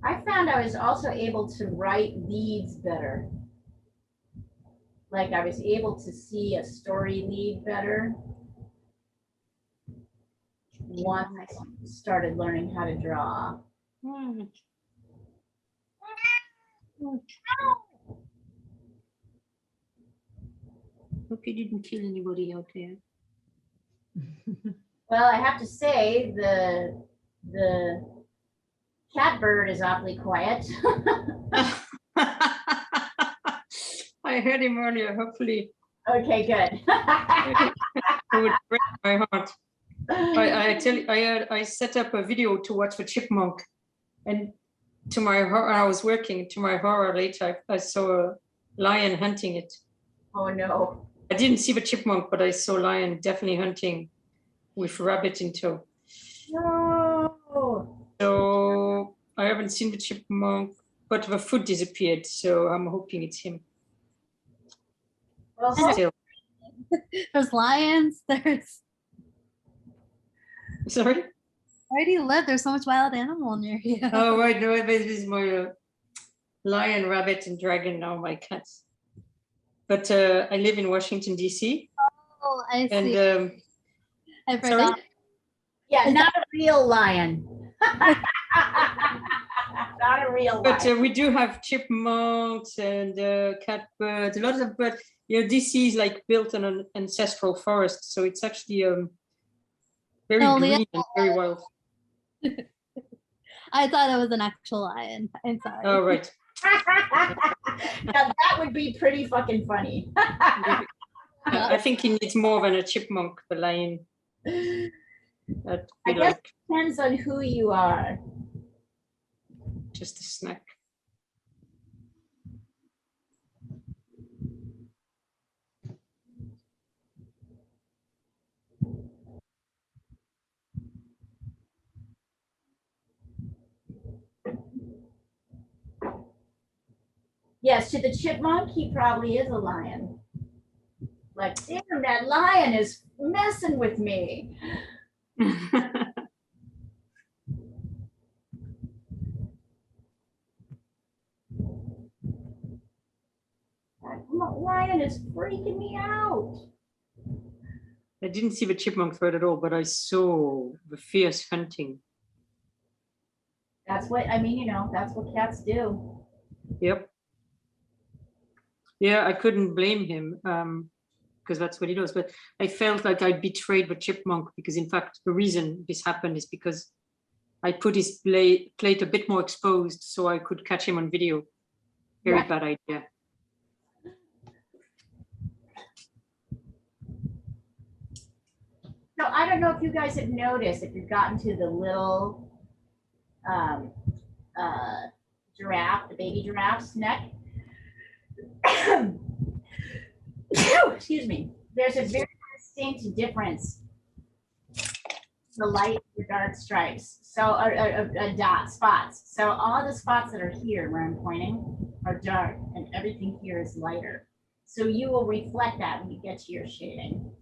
I found I was also able to write leads better. Like I was able to see a story lead better once I started learning how to draw. Hope you didn't kill anybody out there. Well, I have to say the catbird is awfully quiet. I heard him earlier. Hopefully, Okay, good. it would break my heart. I tell you, I set up a video to watch the chipmunk, and to my horror, I was working. To my horror, later I saw a lion hunting it. Oh no. I didn't see the chipmunk, but I saw lion definitely hunting with rabbit in tow. No. So I haven't seen the chipmunk, but the foot disappeared. So I'm hoping it's him. Well, Still, There's lions. There's sorry. where do you live? There's so much wild animal near you. Oh right, no, this is my lion, rabbit, and dragon now. My cats. But I live in Washington D.C. Oh, I see. and I sorry. forgot. yeah, not a real lion. Not a real But lion. we do have chipmunks and catbirds, a lot of birds. You know, DC is like built on an ancestral forest, so it's actually very No, green Leah, and very wild. I thought it was an actual lion. I'm sorry. Oh, right. Now that would be pretty fucking funny. I think he needs more than a chipmunk, the lion. That'd I be guess like it depends on who you are. just a snack. Yes, to the chipmunk, he probably is a lion. Like, damn, that lion is messing with me. That lion is freaking me out. I didn't see the chipmunk thread at all, but I saw the fierce hunting. That's what, I mean, you know, that's what cats do. Yep. Yeah, I couldn't blame him because that's what he does. But I felt like I betrayed the chipmunk because, in fact, the reason this happened is because I put his plate a bit more exposed so I could catch him on video. Very Right. bad idea. So I don't know if you guys have noticed, if you've gotten to the little giraffe, the baby giraffe's neck. Excuse me. There's a very distinct difference. The light, the dark stripes. So dot spots. So all the spots that are here where I'm pointing are dark and everything here is lighter. So you will reflect that when you get to your shading.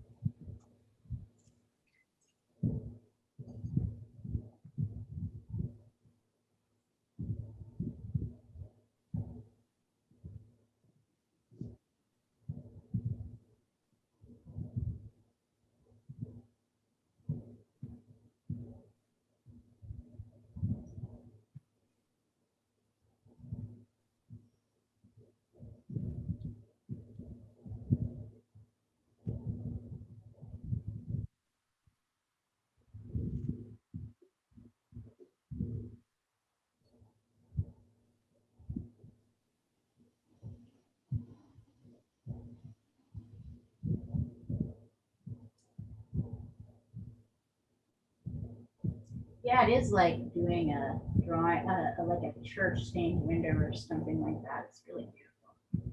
Yeah, it is like doing a drawing, like a church stained window or something like that. It's really beautiful.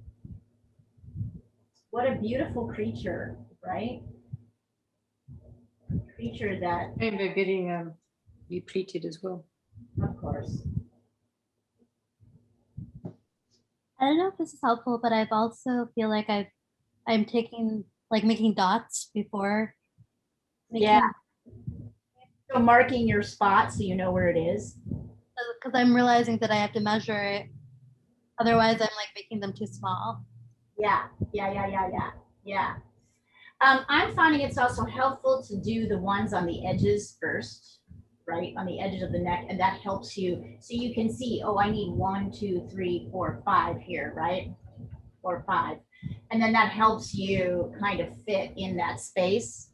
What a beautiful creature, right? Creature that, And they're getting depleted as well. of course. I don't know if this is helpful, but I've also feel like I'm taking like making dots before making, Yeah. So marking your spot so you know where it is. because I'm realizing that I have to measure it. Otherwise, I'm like making them too small. Yeah. I'm finding it's also helpful to do the ones on the edges first, right? On the edges of the neck, and that helps you. So you can see, oh, I need 1, 2, 3, 4, 5 here, right? 4, 5. And then that helps you kind of fit in that space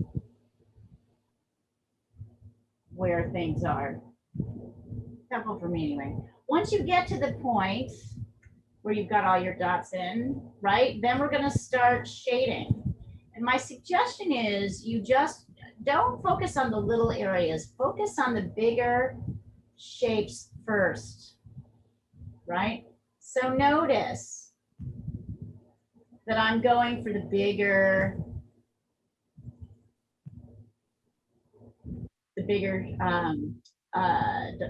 where things are. Helpful for me anyway. Once you get to the point where you've got all your dots in, right? Then we're gonna start shading. And my suggestion is you just don't focus on the little areas, focus on the bigger shapes first, right? So notice that I'm going for the bigger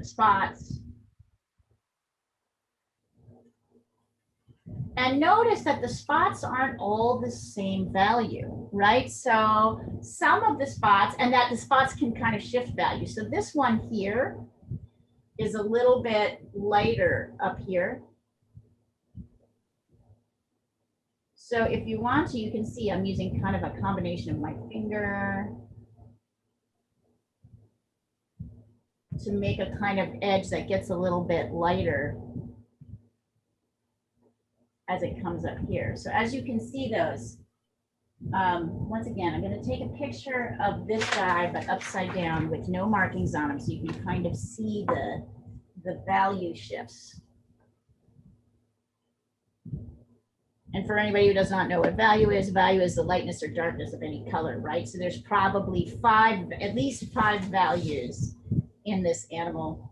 spots. And notice that the spots aren't all the same value, right? So some of the spots, and that the spots can kind of shift value. So this one here is a little bit lighter up here. So if you want to, you can see I'm using kind of a combination of my finger to make a kind of edge that gets a little bit lighter as it comes up here. So as you can see those, once again, I'm going to take a picture of this guy, but upside down with no markings on him, so you can kind of see the value shifts. And for anybody who does not know what value is the lightness or darkness of any color, right? So there's probably at least five values in this animal,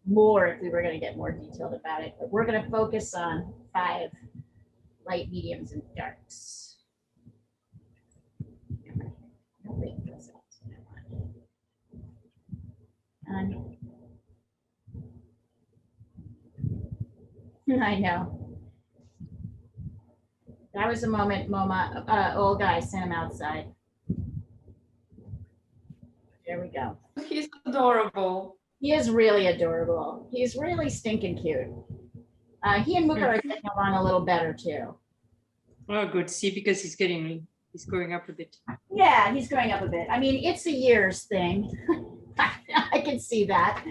more if we were going to get more detailed about it. But we're going to focus on 5 light, mediums, and darks. I know. That was the moment old guy sent him outside. There we go. He's adorable. He is really adorable. He's really stinking cute. He and Muka are getting along a little better too. Oh, good. See, because he's growing up a bit. Yeah, he's growing up a bit. I mean, it's a years thing. I can see that.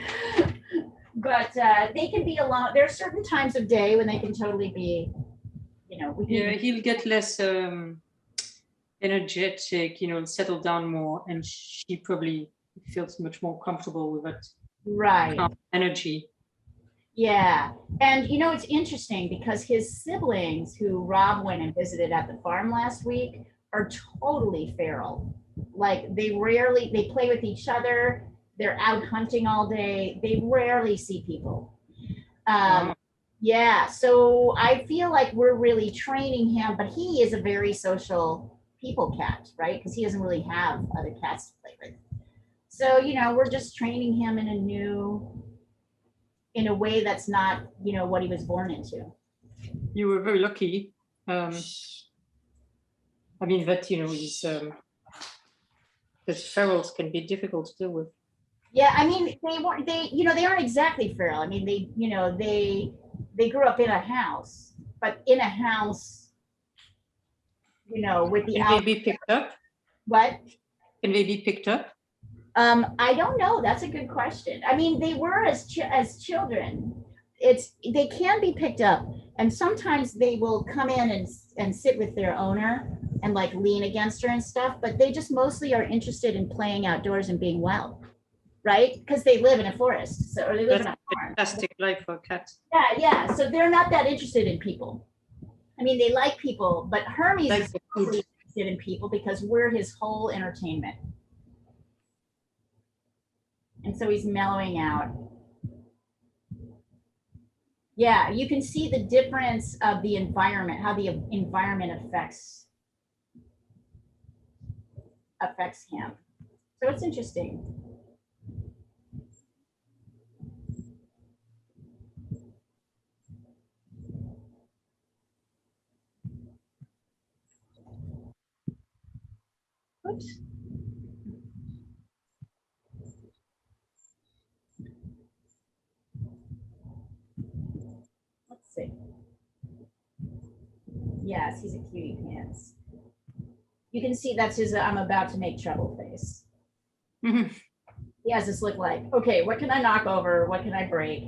But they can be alone. There are certain times of day when they can totally be, you know. Yeah, he'll get less energetic, settle down more, and she probably feels much more comfortable with that Right. energy. Yeah. And you know, it's interesting because his siblings who Rob went and visited at the farm last week are totally feral. Like they play with each other. They're out hunting all day. They rarely see people. Yeah. So I feel like we're really training him, but he is a very social people cat, right? Because he doesn't really have other cats to play with. So, we're just training him in a way that's not, what he was born into. You were very lucky. I mean, that, the ferals can be difficult to deal with. Yeah, I mean, they aren't exactly feral. I mean, they grew up in a house, but in a house, with the Can they be picked up? What? Can they be picked up? I don't know. That's a good question. I mean, they were as children. They can be picked up, and sometimes they will come in and sit with their owner and like lean against her and stuff. But they just mostly are interested in playing outdoors and being wild, right? Because they live in a forest, or they live in a farm. Fantastic life for a cat. Yeah. So they're not that interested in people. I mean, they like people, but Hermes is really interested in people because we're his whole entertainment. And so he's mellowing out. Yeah, you can see the difference of the environment, how the environment affects him. So it's interesting. Oops. Let's see. Yes, he's a cutie pants. You can see that's his I'm about to make trouble face. He has this look like, okay, what can I knock over? What can I break?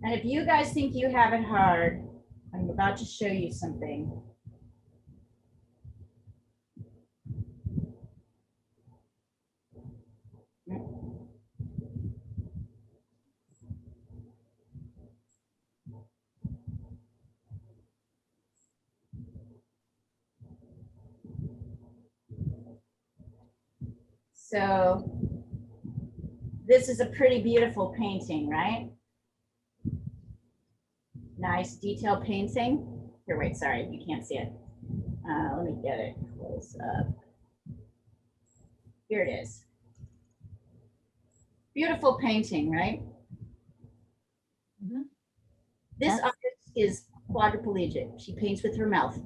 And if you guys think you have it hard, I'm about to show you something. So this is a pretty beautiful painting, right? Nice detailed painting. Here, wait, sorry, you can't see it. Let me get it close up. Here it is. Beautiful painting, right? Mhm. This Yes. artist is quadriplegic. She paints with her mouth.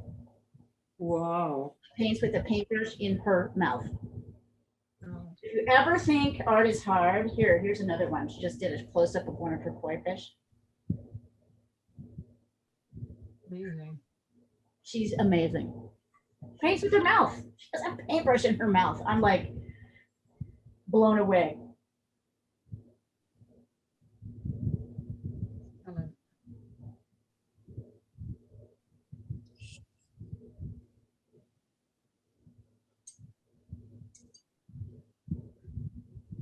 Wow. She paints with a paintbrush in her mouth. Oh, If you ever think art is hard, here's another one. She just did a close-up of one of her koi fish. amazing. She's amazing. Paints with her mouth. She has a paintbrush in her mouth. I'm like blown away. Talent.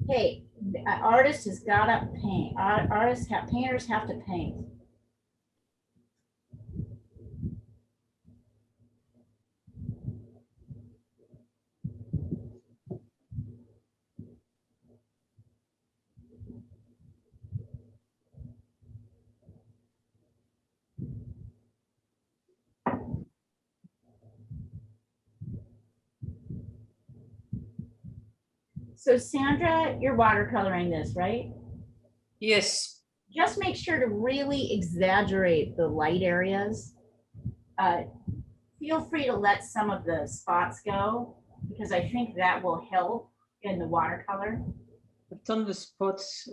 Hey, an artist has got to paint. Painters have to paint. So Sandra, you're watercoloring this, right? Yes. Just make sure to really exaggerate the light areas. Feel free to let some of the spots go because I think that will help in the watercolor. I've done the spots.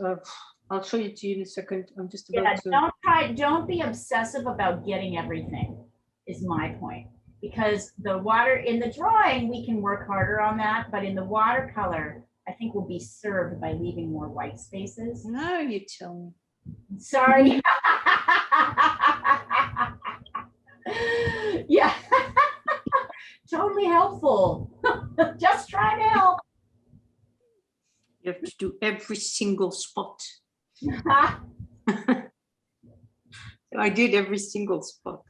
I'll show you to you in a second. I'm just Yeah, about to. don't be obsessive about getting everything, is my point. Because the water in the drawing, we can work harder on that, but in the watercolor, I think we'll be served by leaving more white spaces. Now you tell me. Sorry. Yeah. Totally helpful. Just trying to help. You have to do every single spot. I did every single spot.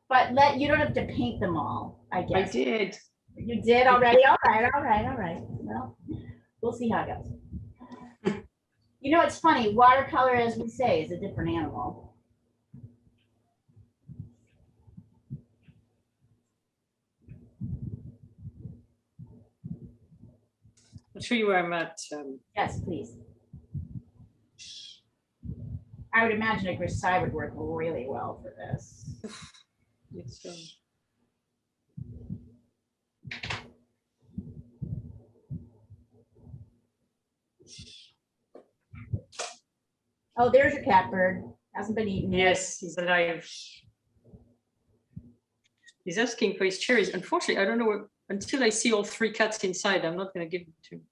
But you don't have to paint them all, I guess. I did. You did already? All right. Well, we'll see how it goes. You know, it's funny, watercolor, as we say, is a different animal. I'll show you where I'm at. Yes, please. I would imagine a grisaille would work really well for this. It's, Oh, there's your catbird. Hasn't been eaten yet. yes, he's alive. He's asking for his cherries. Unfortunately, I don't know where, until I see all 3 cats inside, I'm not going to give them to him.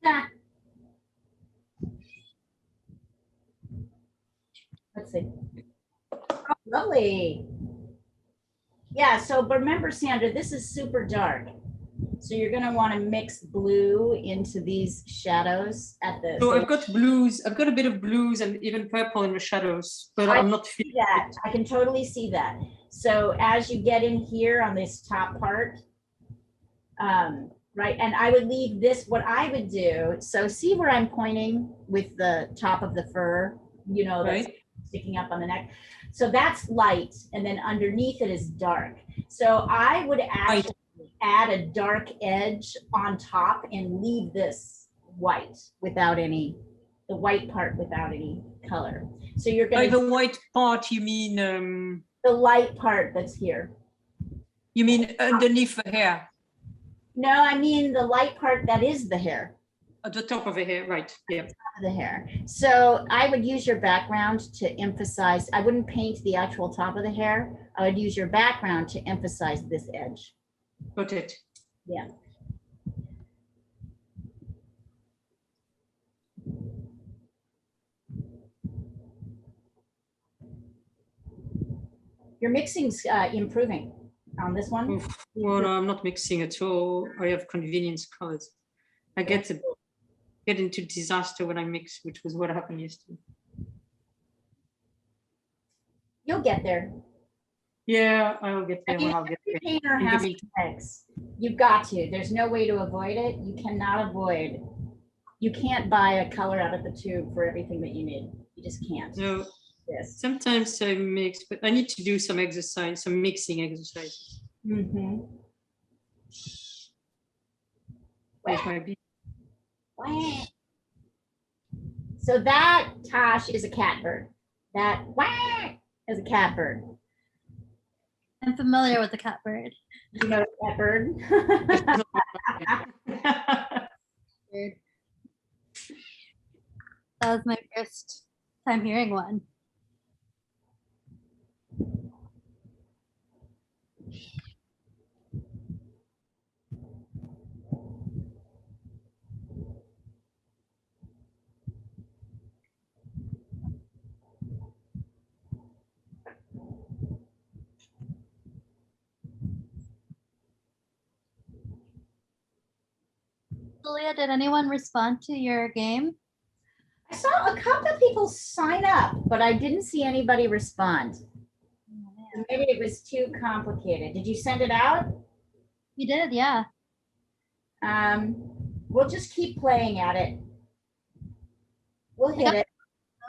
Ah. Let's see. Oh, lovely. Yeah, so but remember, Sandra, this is super dark. So you're gonna want to mix blue into these shadows at the. So I've got blues. I've got a bit of blues and even purple in the shadows, but I'm not see feeling that. it. I can totally see that. So as you get in here on this top part, right, and I would leave this, what I would do, so see where I'm pointing with the top of the fur, you know, that's Right. sticking up on the neck. So that's light, and then underneath it is dark. So I would actually add a dark edge on top and leave this white without any, the white part without any color. So you're By gonna, the white part, you mean the light part that's here. underneath the hair, No, I mean the light part that is the hair. at the top of the hair, right? Yeah. The hair. So I would use your background to emphasize, I wouldn't paint the actual top of the hair. I would use your background to emphasize this edge. Got it. Yeah. Your mixing's improving on this one. Oof. Well, no, I'm not mixing at all. I have convenience colors. I get into disaster when I mix, which was what happened yesterday. You'll get there. Yeah, I'll get there I mean, when I'll get every there. painter In the has meantime. legs. You've got to. There's no way to avoid it. You cannot avoid. You can't buy a color out of the tube for everything that you need. You just can't. No, Yes. sometimes I mix, but I need to do some exercise, some mixing exercises. Mm-hmm. There's my bee. So that, Tosh, is a catbird. That wah is a catbird. I'm familiar with the catbird. You know catbird? Weird. That was my first time hearing one. Julia, did anyone respond to your game? I saw a couple of people sign up, but I didn't see anybody respond. Maybe it was too complicated. Did you send it out? You did, yeah. We'll just keep playing at it. We'll hit it.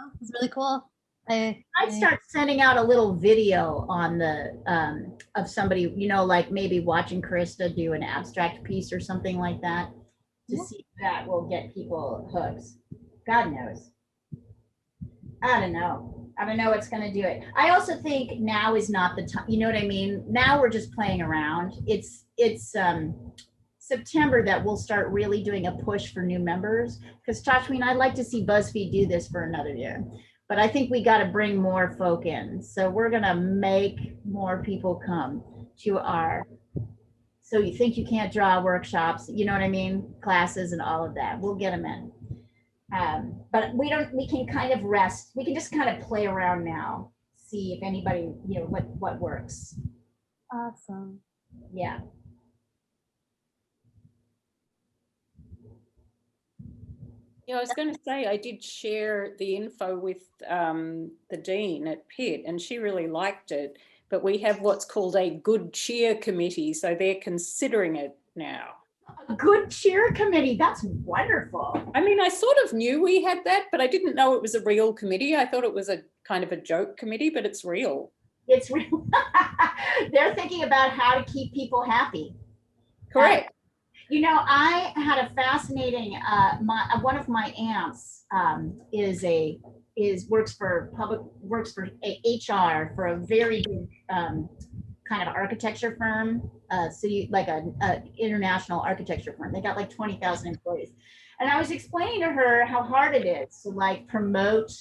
Oh, it's really cool. I'd start sending out a little video on the of somebody, you know, like maybe watching Krista do an abstract piece or something like that to see if that will get people hooked. God knows. I don't know. I don't know what's going to do it. I also think now is not the time. You know what I mean? Now we're just playing around. It's September that we'll start really doing a push for new members. Because Tashween, I'd like to see BuzzFeed do this for another year. But I think we got to bring more folk in. So we're going to make more people come to our, so you think you can't draw workshops, you know what I mean? Classes and all of that. We'll get them in. But we can kind of rest. We can just kind of play around now, see if anybody, you know, what works. Awesome. Yeah. Yeah, I was going to say, I did share the info with the dean at Pitt, and she really liked it. But we have what's called a good cheer committee, so they're considering it now. A good cheer committee. That's wonderful. I mean, I sort of knew we had that, but I didn't know it was a real committee. I thought it was a kind of a joke committee, but it's real. It's real. They're thinking about how to keep people happy. Correct. You know, I had a fascinating, one of my aunts works for HR for a very big kind of architecture firm, like a international architecture firm. They got like 20,000 employees. And I was explaining to her how hard it is to like promote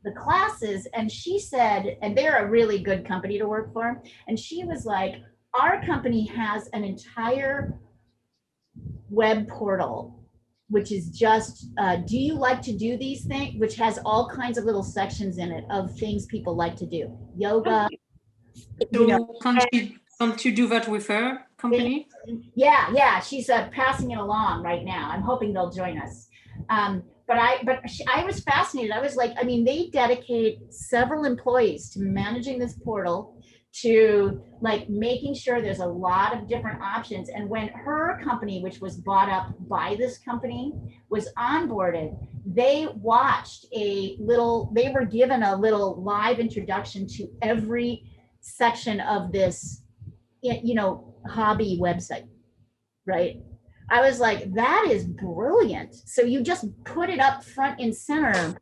the classes. And she said, and they're a really good company to work for. And she was like, our company has an entire web portal, which is just, do you like to do these things? Which has all kinds of little sections in it of things people like to do. Yoga, you know. So can't you do that with her company? Yeah, she's passing it along right now. I'm hoping they'll join us. I was fascinated. I was like, I mean, they dedicate several employees to managing this portal, to like making sure there's a lot of different options. And when her company, which was bought up by this company, was onboarded, they were given a little live introduction to every section of this, you know, hobby website, right? I was like, that is brilliant. So you just put it up front and center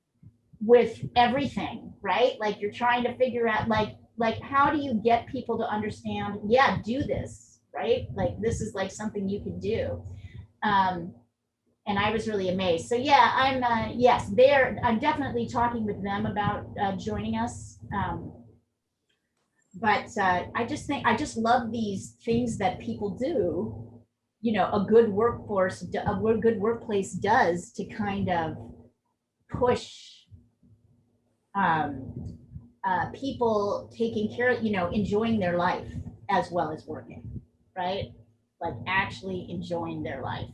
with everything, right? Like you're trying to figure out like how do you get people to understand, yeah, do this, right? Like this is like something you can do. And I was really amazed. So yeah, I'm definitely talking with them about joining us. But I just love these things that people do, you know, a good workforce, a good workplace does to kind of push people taking care of, you know, enjoying their life as well as working, right? Like actually enjoying their life.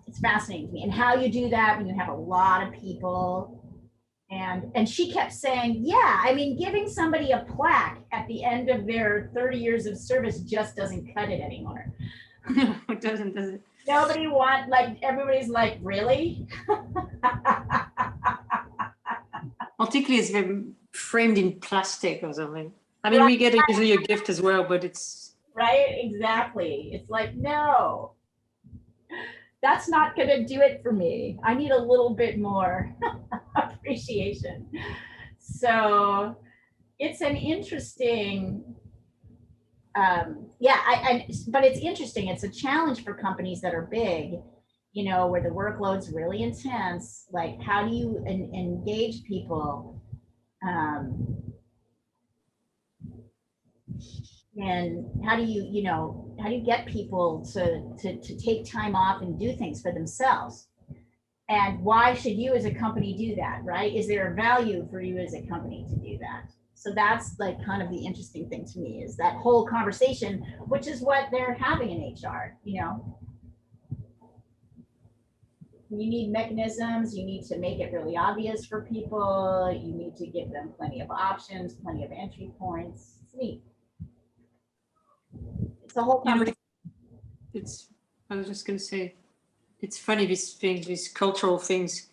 It's fascinating to me. And how you do that when you have a lot of people. And she kept saying, yeah, I mean, giving somebody a plaque at the end of their 30 years of service just doesn't cut it anymore. No, it doesn't, does it? Nobody like, everybody's like, really? Particularly it's been framed in plastic or something. I mean, we get usually a gift as well, but it's... Right, exactly. It's like, no, that's not gonna do it for me. I need a little bit more appreciation. So it's an interesting, but it's interesting. It's a challenge for companies that are big, you know, where the workload's really intense. Like, how do you engage people? And how do you get people to take time off and do things for themselves? And why should you as a company do that, right? Is there a value for you as a company to do that? So that's like kind of the interesting thing to me, is that whole conversation, which is what they're having in HR, you know? You need mechanisms, you need to make it really obvious for people, you need to give them plenty of options, plenty of entry points. It's neat. It's a whole conversation. I was just going to say, it's funny, these cultural things.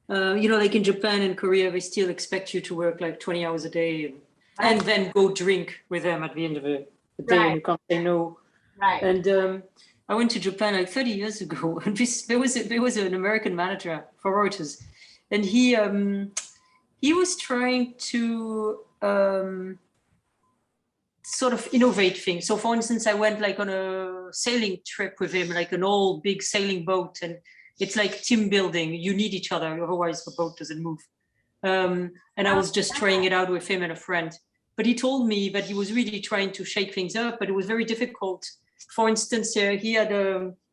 You know, like in Japan and Korea, they still expect you to work like 20 hours a day and then go drink with them at the end of the day, and you can't say no. Right. And I went to Japan like 30 years ago, and there was an American manager for Reuters, and he was trying to sort of innovate things. So for instance, I went like on a sailing trip with him, like an old big sailing boat, and it's like team building. You need each other, otherwise the boat doesn't move. And I was just trying it out with him and a friend. But he told me that he was really trying to shake things up, but it was very difficult. For instance, he had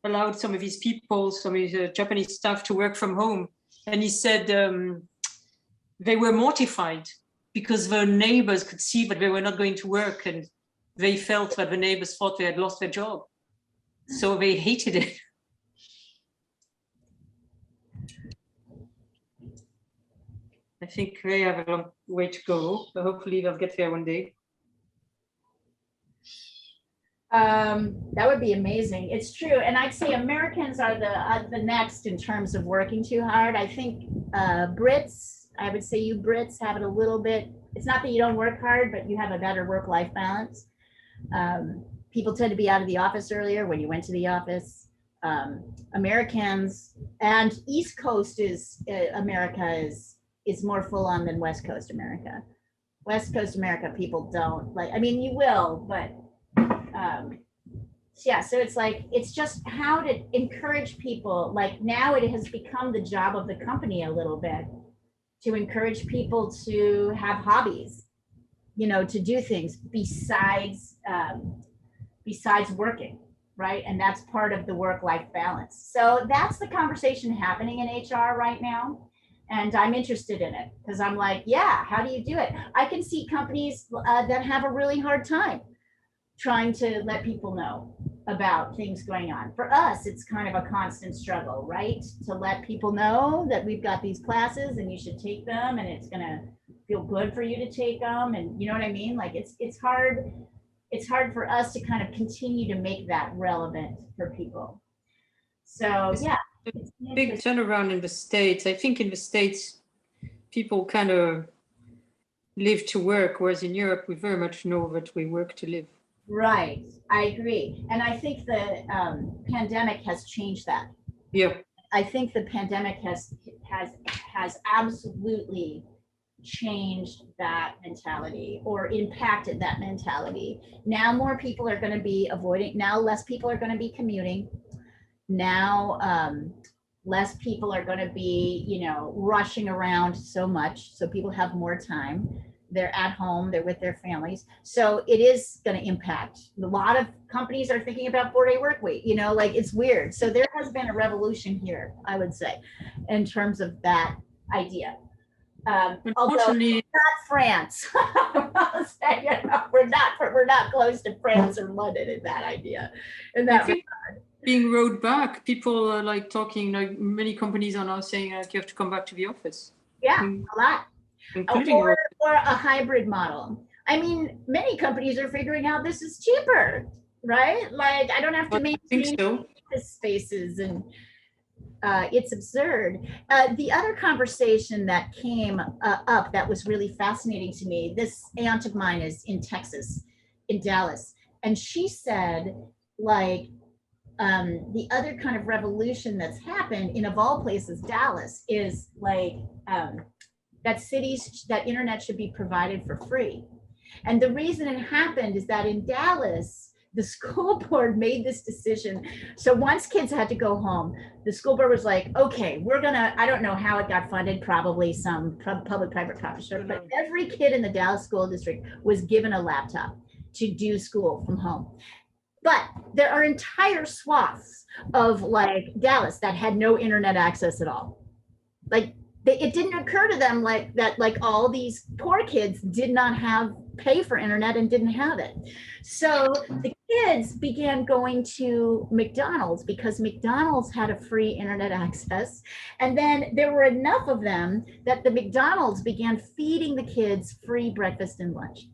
allowed some of his people, some of his Japanese staff to work from home. And he said they were mortified because the neighbors could see that they were not going to work, and they felt that the neighbors thought they had lost their job. So they hated it. I think they have a long way to go, but hopefully they'll get there one day. That would be amazing. It's true. And I'd say Americans are the next in terms of working too hard. I think Brits, I would say you Brits have it a little bit. It's not that you don't work hard, but you have a better work-life balance. People tend to be out of the office earlier when you went to the office. Americans and East Coast America is more full on than West Coast America. West Coast America, people don't like, I mean, you will, but yeah, so it's like, it's just how to encourage people. Like now it has become the job of the company a little bit to encourage people to have hobbies, you know, to do things besides working, right? And that's part of the work-life balance. So that's the conversation happening in HR right now. And I'm interested in it because I'm like, yeah, how do you do it? I can see companies that have a really hard time trying to let people know about things going on. For us, it's kind of a constant struggle, right? To let people know that we've got these classes and you should take them and it's gonna feel good for you to take them. And you know what I mean? Like it's hard for us to kind of continue to make that relevant for people. So yeah. It's Big turnaround in the States. I think in the States, people kind of live to work, whereas in Europe, we very much know that we work to live. Right, I agree. And I think the pandemic has changed that. Yeah. I think the pandemic has absolutely changed that mentality or impacted that mentality. Now more people are going to be avoiding, now less people are going to be commuting. Now less people are going to be, you know, rushing around so much. So people have more time. They're at home, they're with their families. So it is going to impact. A lot of companies are thinking about 4-day work week, you know, like it's weird. So there has been a revolution here, I would say, in terms of that idea. Although not France. I'll say, you know, we're not close to France or London in that idea. In that being rolled back, people are like talking, like many companies are now saying like you have to come back to the office. Yeah, a lot. Including or a hybrid model. I mean, many companies are figuring out this is cheaper, right? Like I don't have to maintain office spaces and it's absurd. The other conversation that came up that was really fascinating to me, this aunt of mine is in Texas, in Dallas, and she said like, the other kind of revolution that's happened in, of all places, Dallas, is like that internet should be provided for free. And the reason it happened is that in Dallas, the school board made this decision. So once kids had to go home, the school board was like, okay, we're gonna, I don't know how it got funded, probably some public-private partnership, but every kid in the Dallas school district was given a laptop to do school from home. But there are entire swaths of like Dallas that had no internet access at all. Like it didn't occur to them like that, like all these poor kids did not pay for internet and didn't have it. So the kids began going to McDonald's because McDonald's had a free internet access. And then there were enough of them that the McDonald's began feeding the kids free breakfast and lunch.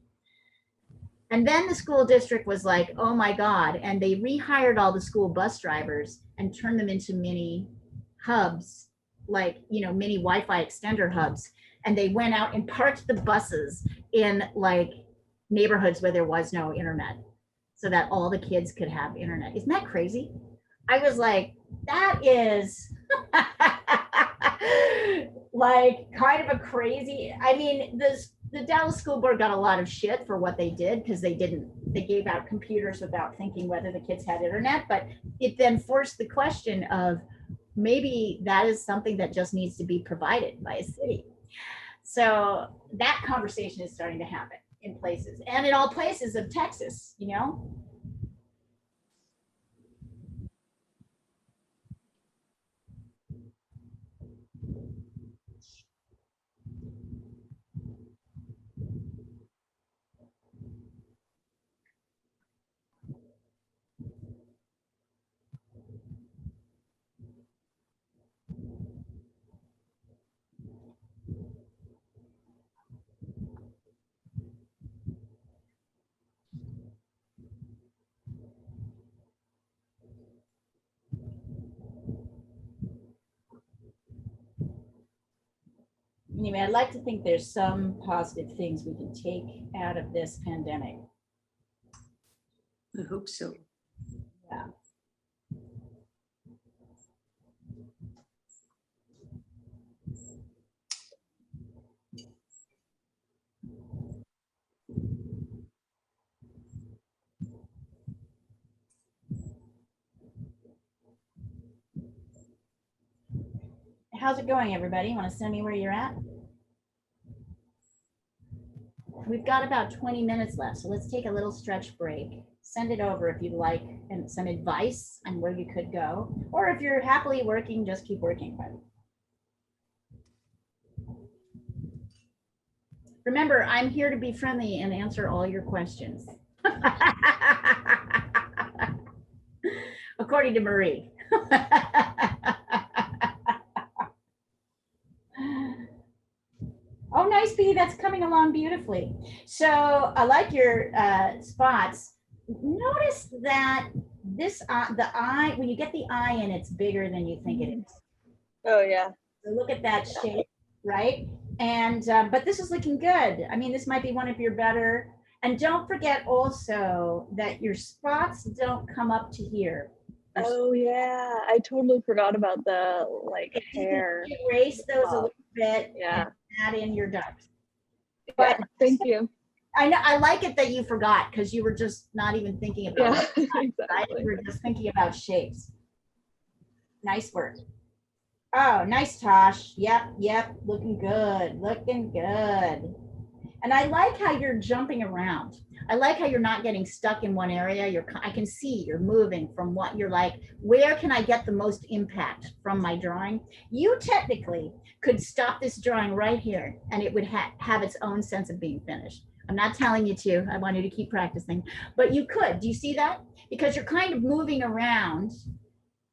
And then the school district was like, oh my God. And they rehired all the school bus drivers and turned them into mini hubs, like, you know, mini Wi-Fi extender hubs. And they went out and parked the buses in like neighborhoods where there was no internet so that all the kids could have internet. Isn't that crazy? I was like, that is like kind of a crazy, I mean, the Dallas School Board got a lot of shit for what they did because they gave out computers without thinking whether the kids had internet, but it then forced the question of maybe that is something that just needs to be provided by a city. So that conversation is starting to happen in places and in all places of Texas, you know? Anyway, I'd like to think there's some positive things we can take out of this pandemic. I hope so. Yeah. How's it going, everybody? Want to send me where you're at? we've got about 20 minutes left, so let's take a little stretch break. Send it over if you'd like, and some advice on where you could go. Or if you're happily working, just keep working. Remember, I'm here to be friendly and answer all your questions. According to Marie. Oh, nice, Bee, that's coming along beautifully. So I like your spots. Notice that this, the eye, when you get the eye in, it's bigger than you think it is. Oh yeah. So look at that shape, right? And, but this is looking good. I mean, this might be one of your better. And don't forget also that your spots don't come up to here. Oh yeah. I totally forgot about the like hair. Erase those a little bit. Yeah. And add in your ducks. Yeah. But Thank you. I know, I like it that you forgot because you were just not even thinking about Yeah. it. Right? Exactly. You were just thinking about shapes. Nice work. Oh, nice, Tosh. Yep, looking good, looking good. And I like how you're jumping around. I like how you're not getting stuck in one area. I can see you're moving from what you're like, where can I get the most impact from my drawing? You technically could stop this drawing right here and it would have its own sense of being finished. I'm not telling you to, I want you to keep practicing, but you could. Do you see that? Because you're kind of moving around.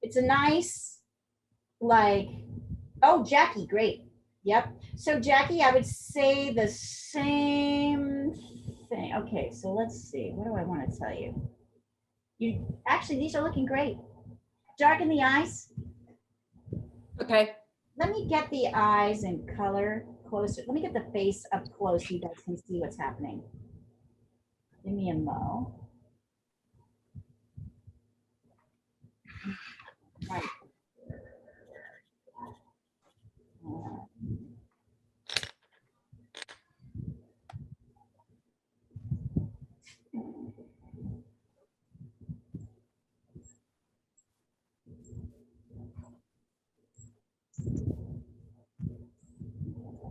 It's a nice, like, oh, Jackie, great. Yep. So Jackie, I would say the same thing. Okay, so let's see. What do I want to tell you? You actually, these are looking great. Darken the eyes. Okay. Let me get the eyes in color closer. Let me get the face up close so you guys can see what's happening. Give me a mo. Right.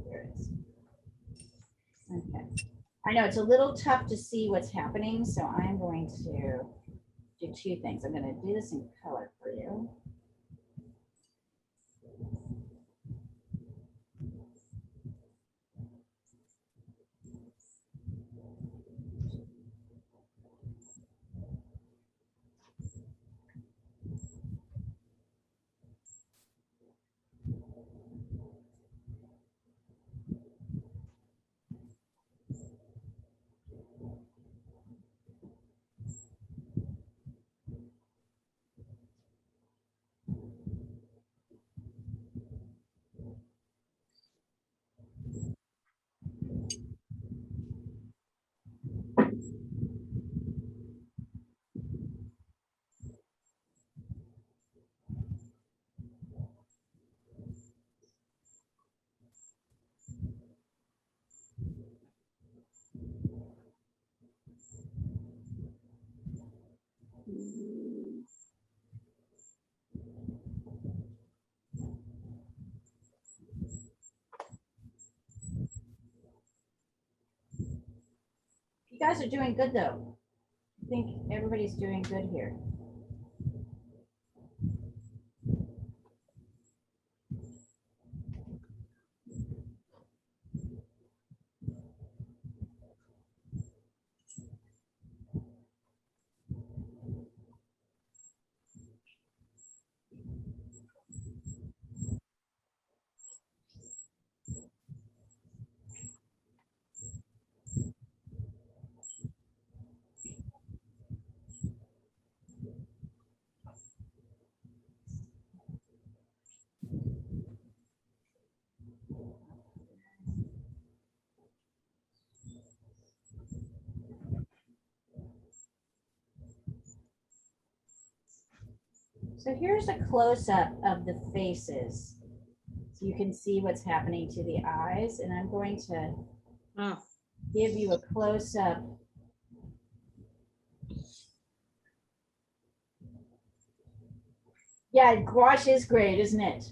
There it is. Okay. I know it's a little tough to see what's happening, so I'm going to do two things. I'm going to do this in color for you. You guys are doing good though. I think everybody's doing good here. So here's a close-up of the faces. So you can see what's happening to the eyes. And I'm going to Oh, give you a close-up. Yeah, gouache is great, isn't it?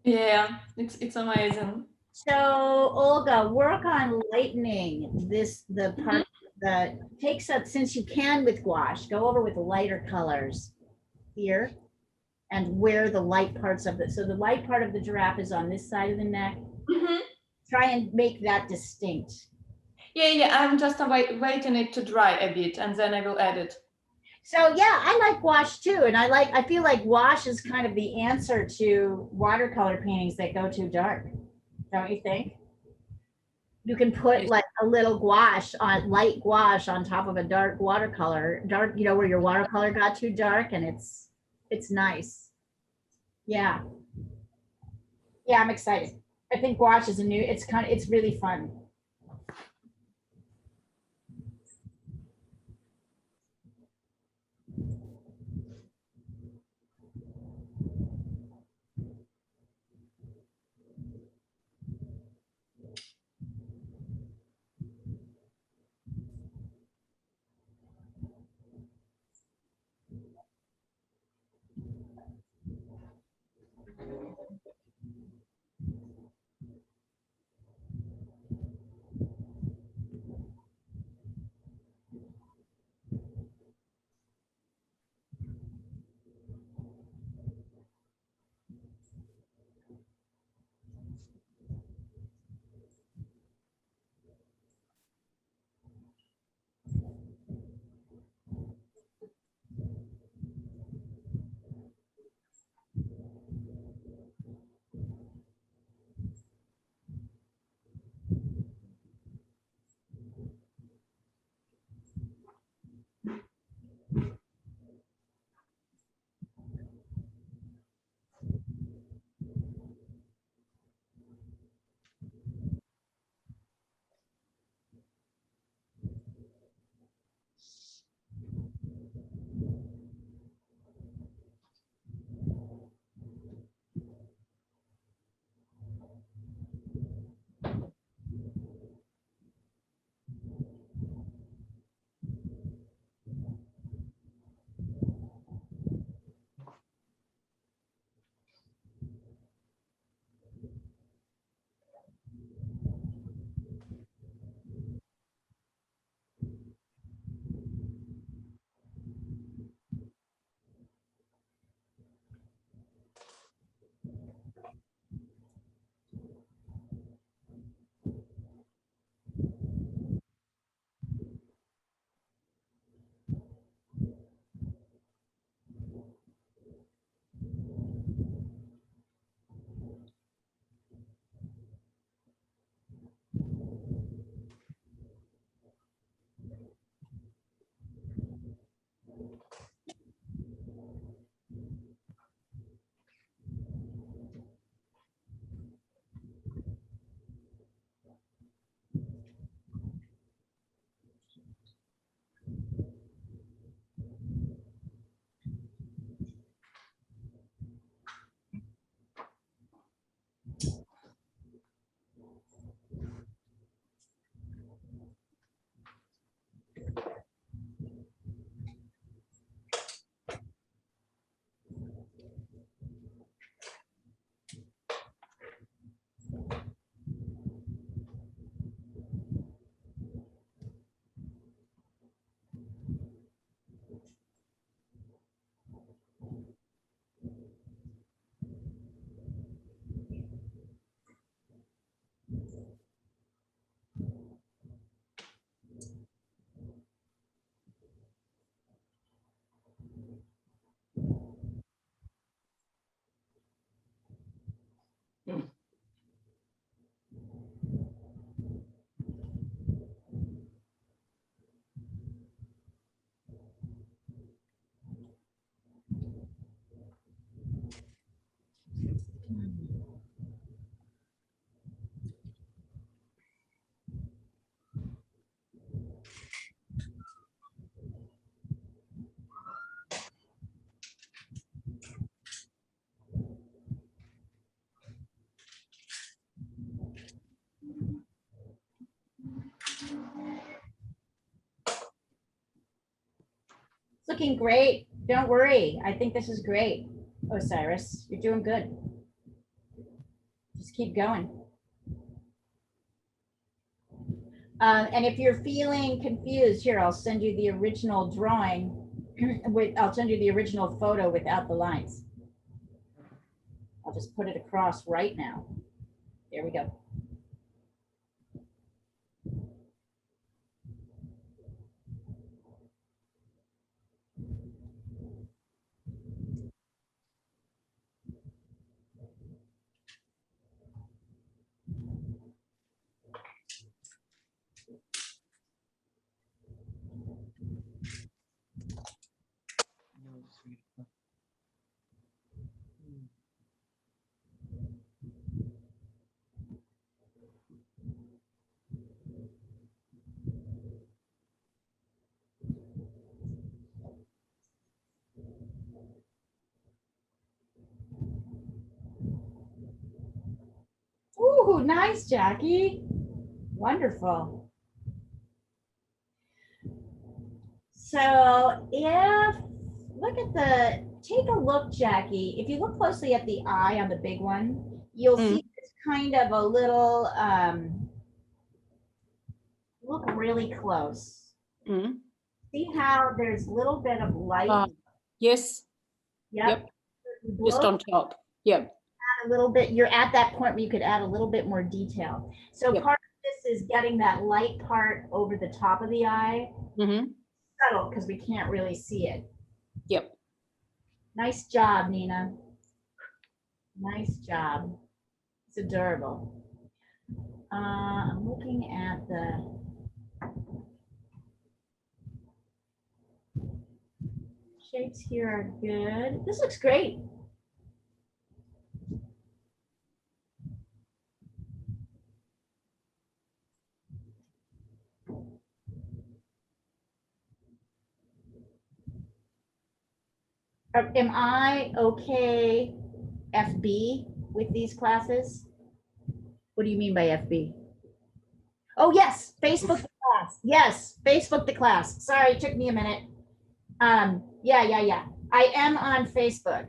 Yeah, it's amazing. So Olga, work on lightening this, the part that takes up, since you can with gouache, go over with lighter colors here and where the light parts of it. So the light part of the giraffe is on this side of the neck. Mhm. Try and make that distinct. Yeah, I'm just waiting it to dry a bit and then I will add it. So yeah, I like gouache too. And I feel like gouache is kind of the answer to watercolor paintings that go too dark. Don't you think? You can put Yes. like a little gouache on, light gouache on top of a dark watercolor, dark, you know, where your watercolor got too dark, and it's nice. Yeah. Yeah, I'm excited. I think gouache is a new, it's really fun. It's looking great. Don't worry. I think this is great. Osiris, you're doing good. Just keep going. And if you're feeling confused, here, I'll send you the original drawing I'll send you the original photo without the lines. I'll just put it across right now. There we go. Ooh, nice, Jackie. Wonderful. So if, take a look, Jackie, if you look closely at the eye on the big one, you'll see it's kind of a little, look really close. See how there's a little bit of light? Yes. Yep. Just on top. Yep. A little bit, you're at that point where you could add a little bit more detail. So part of this is getting that light part over the top of the eye. Subtle, because we can't really see it. Yep. Nice job, Nina. Nice job. It's adorable. I'm looking at the shapes here are good. This looks great. Am I okay FB with these classes? What do you mean by FB? Oh, yes, Facebook the class. Yes, Facebook the class. Sorry, it took me a minute. Yeah. I am on Facebook.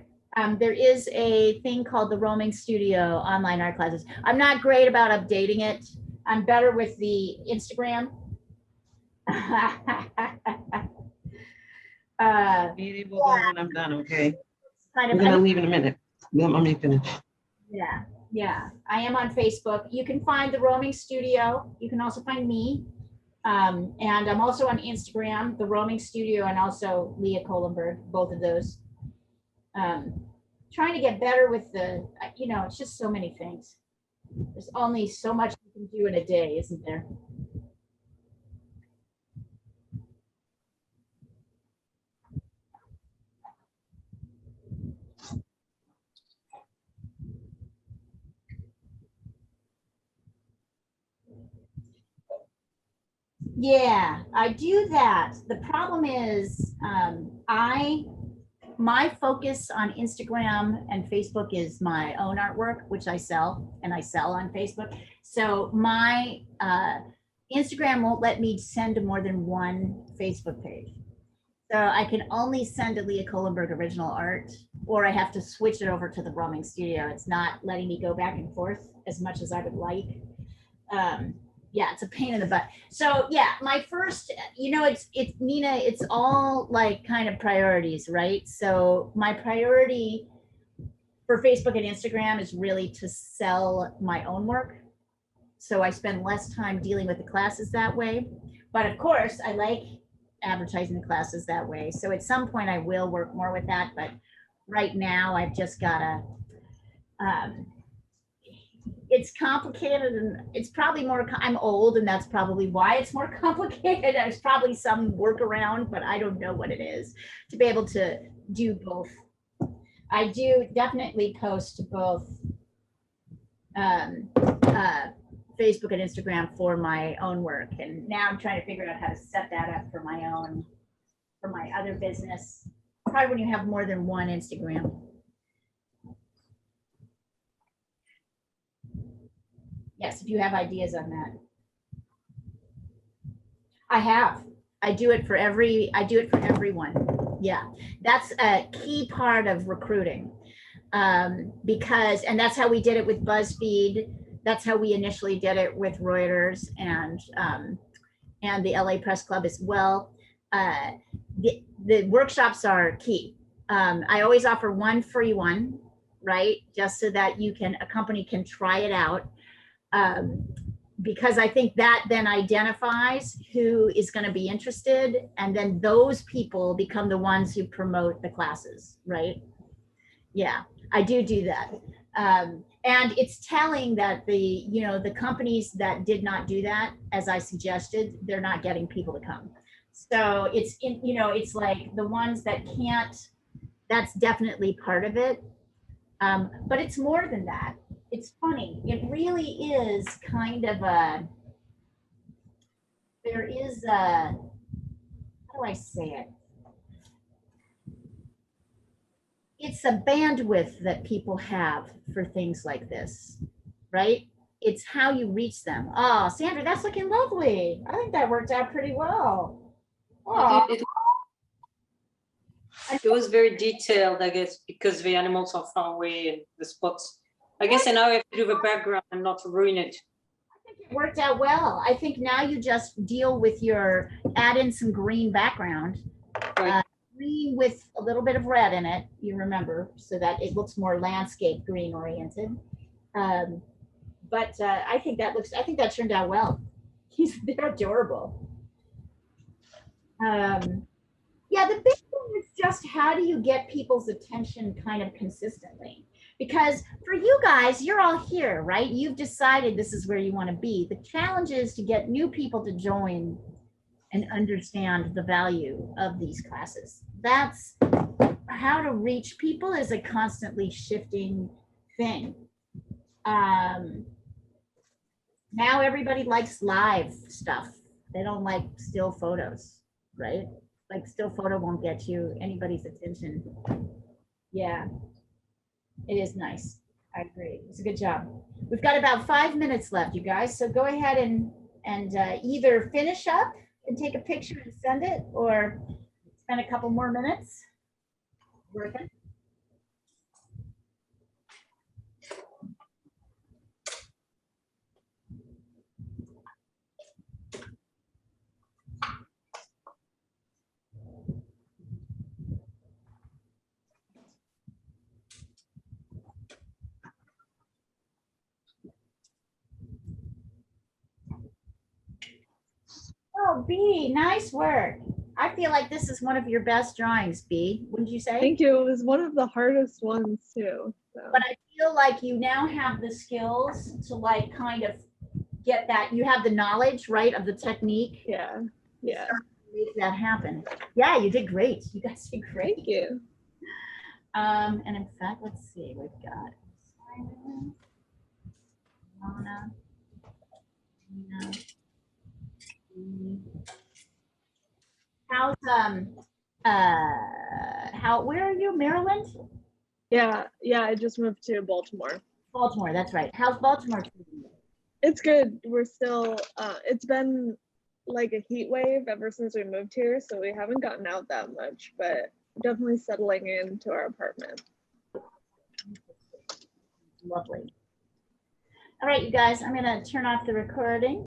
There is a thing called the Roaming Studio online art classes. I'm not great about updating it. I'm better with the Instagram. Maybe we'll go when I'm done, okay? Kind of, we're gonna leave in a minute. Let me finish. Yeah. I am on Facebook. You can find the Roaming Studio. You can also find me. And I'm also on Instagram, the Roaming Studio, and also Leah Kohlenberg, both of those. Trying to get better with the, it's just so many things. There's only so much you can do in a day, isn't there? Yeah, I do that. The problem is my focus on Instagram and Facebook is my own artwork, which I sell, and I sell on Facebook. So my Instagram won't let me send to more than one Facebook page. So I can only send to Leah Kohlenberg original art, or I have to switch it over to the Roaming Studio. It's not letting me go back and forth as much as I would like. Yeah, it's a pain in the butt. So yeah, my first, it's Nina, it's all like kind of priorities, right? So my priority for Facebook and Instagram is really to sell my own work. So I spend less time dealing with the classes that way. But of course, I like advertising the classes that way. So at some point I will work more with that. But right now I've just got to, it's complicated, and it's probably more, I'm old, and that's probably why it's more complicated. There's probably some workaround, but I don't know what it is to be able to do both. I do definitely post both Facebook and Instagram for my own work. And now I'm trying to figure out how to set that up for my other business. Probably when you have more than one Instagram. Yes, if you have ideas on that. I do it for everyone. Yeah, that's a key part of recruiting. Because, and that's how we did it with BuzzFeed. That's how we initially did it with Reuters and the LA Press Club as well. The workshops are key. I always offer one free one, right? Just so that a company can try it out. Because I think that then identifies who is going to be interested, and then those people become the ones who promote the classes, right? Yeah, I do that. And it's telling that the companies that did not do that, as I suggested, they're not getting people to come. So it's like the ones that can't, that's definitely part of it. But it's more than that. It's funny. It really is kind of there is how do I say it? It's a bandwidth that people have for things like this, right? It's how you reach them. Oh, Sandra, that's looking lovely. I think that worked out pretty well. Oh. It was very detailed, I guess, because the animals are far away and the spots. I guess, and now I have to do the background and not ruin it. I think it worked out well. I think now you just deal with add in some green background. Right. Green with a little bit of red in it, you remember, so that it looks more landscape green oriented. But I think that turned out well. They're adorable. Yeah, the big thing is just how do you get people's attention kind of consistently? Because for you guys, you're all here, right? You've decided this is where you want to be. The challenge is to get new people to join and understand the value of these classes. That's how to reach people, is a constantly shifting thing. Now everybody likes live stuff. They don't like still photos, right? Like still photo won't get you anybody's attention. Yeah, it is nice. I agree. It's a good job. We've got about 5 minutes left, you guys. So go ahead and either finish up and take a picture and send it, or spend a couple more minutes working. Oh, B, nice work. I feel like this is one of your best drawings, B. Wouldn't you say? Thank you. It was one of the hardest ones too. So. But I feel like you now have the skills to like kind of get that. You have the knowledge, right, of the technique. Yeah. Yeah. Make that happen. Yeah, you did great. You guys did great. Thank you. And in fact, let's see. We've got Simon, Mona, Nina. How's where are you, Maryland? Yeah, I just moved to Baltimore. Baltimore, that's right. How's Baltimore treating you? It's good. We're still it's been like a heat wave ever since we moved here, so we haven't gotten out that much, but definitely settling into our apartment. Lovely. All right, you guys, I'm gonna turn off the recording.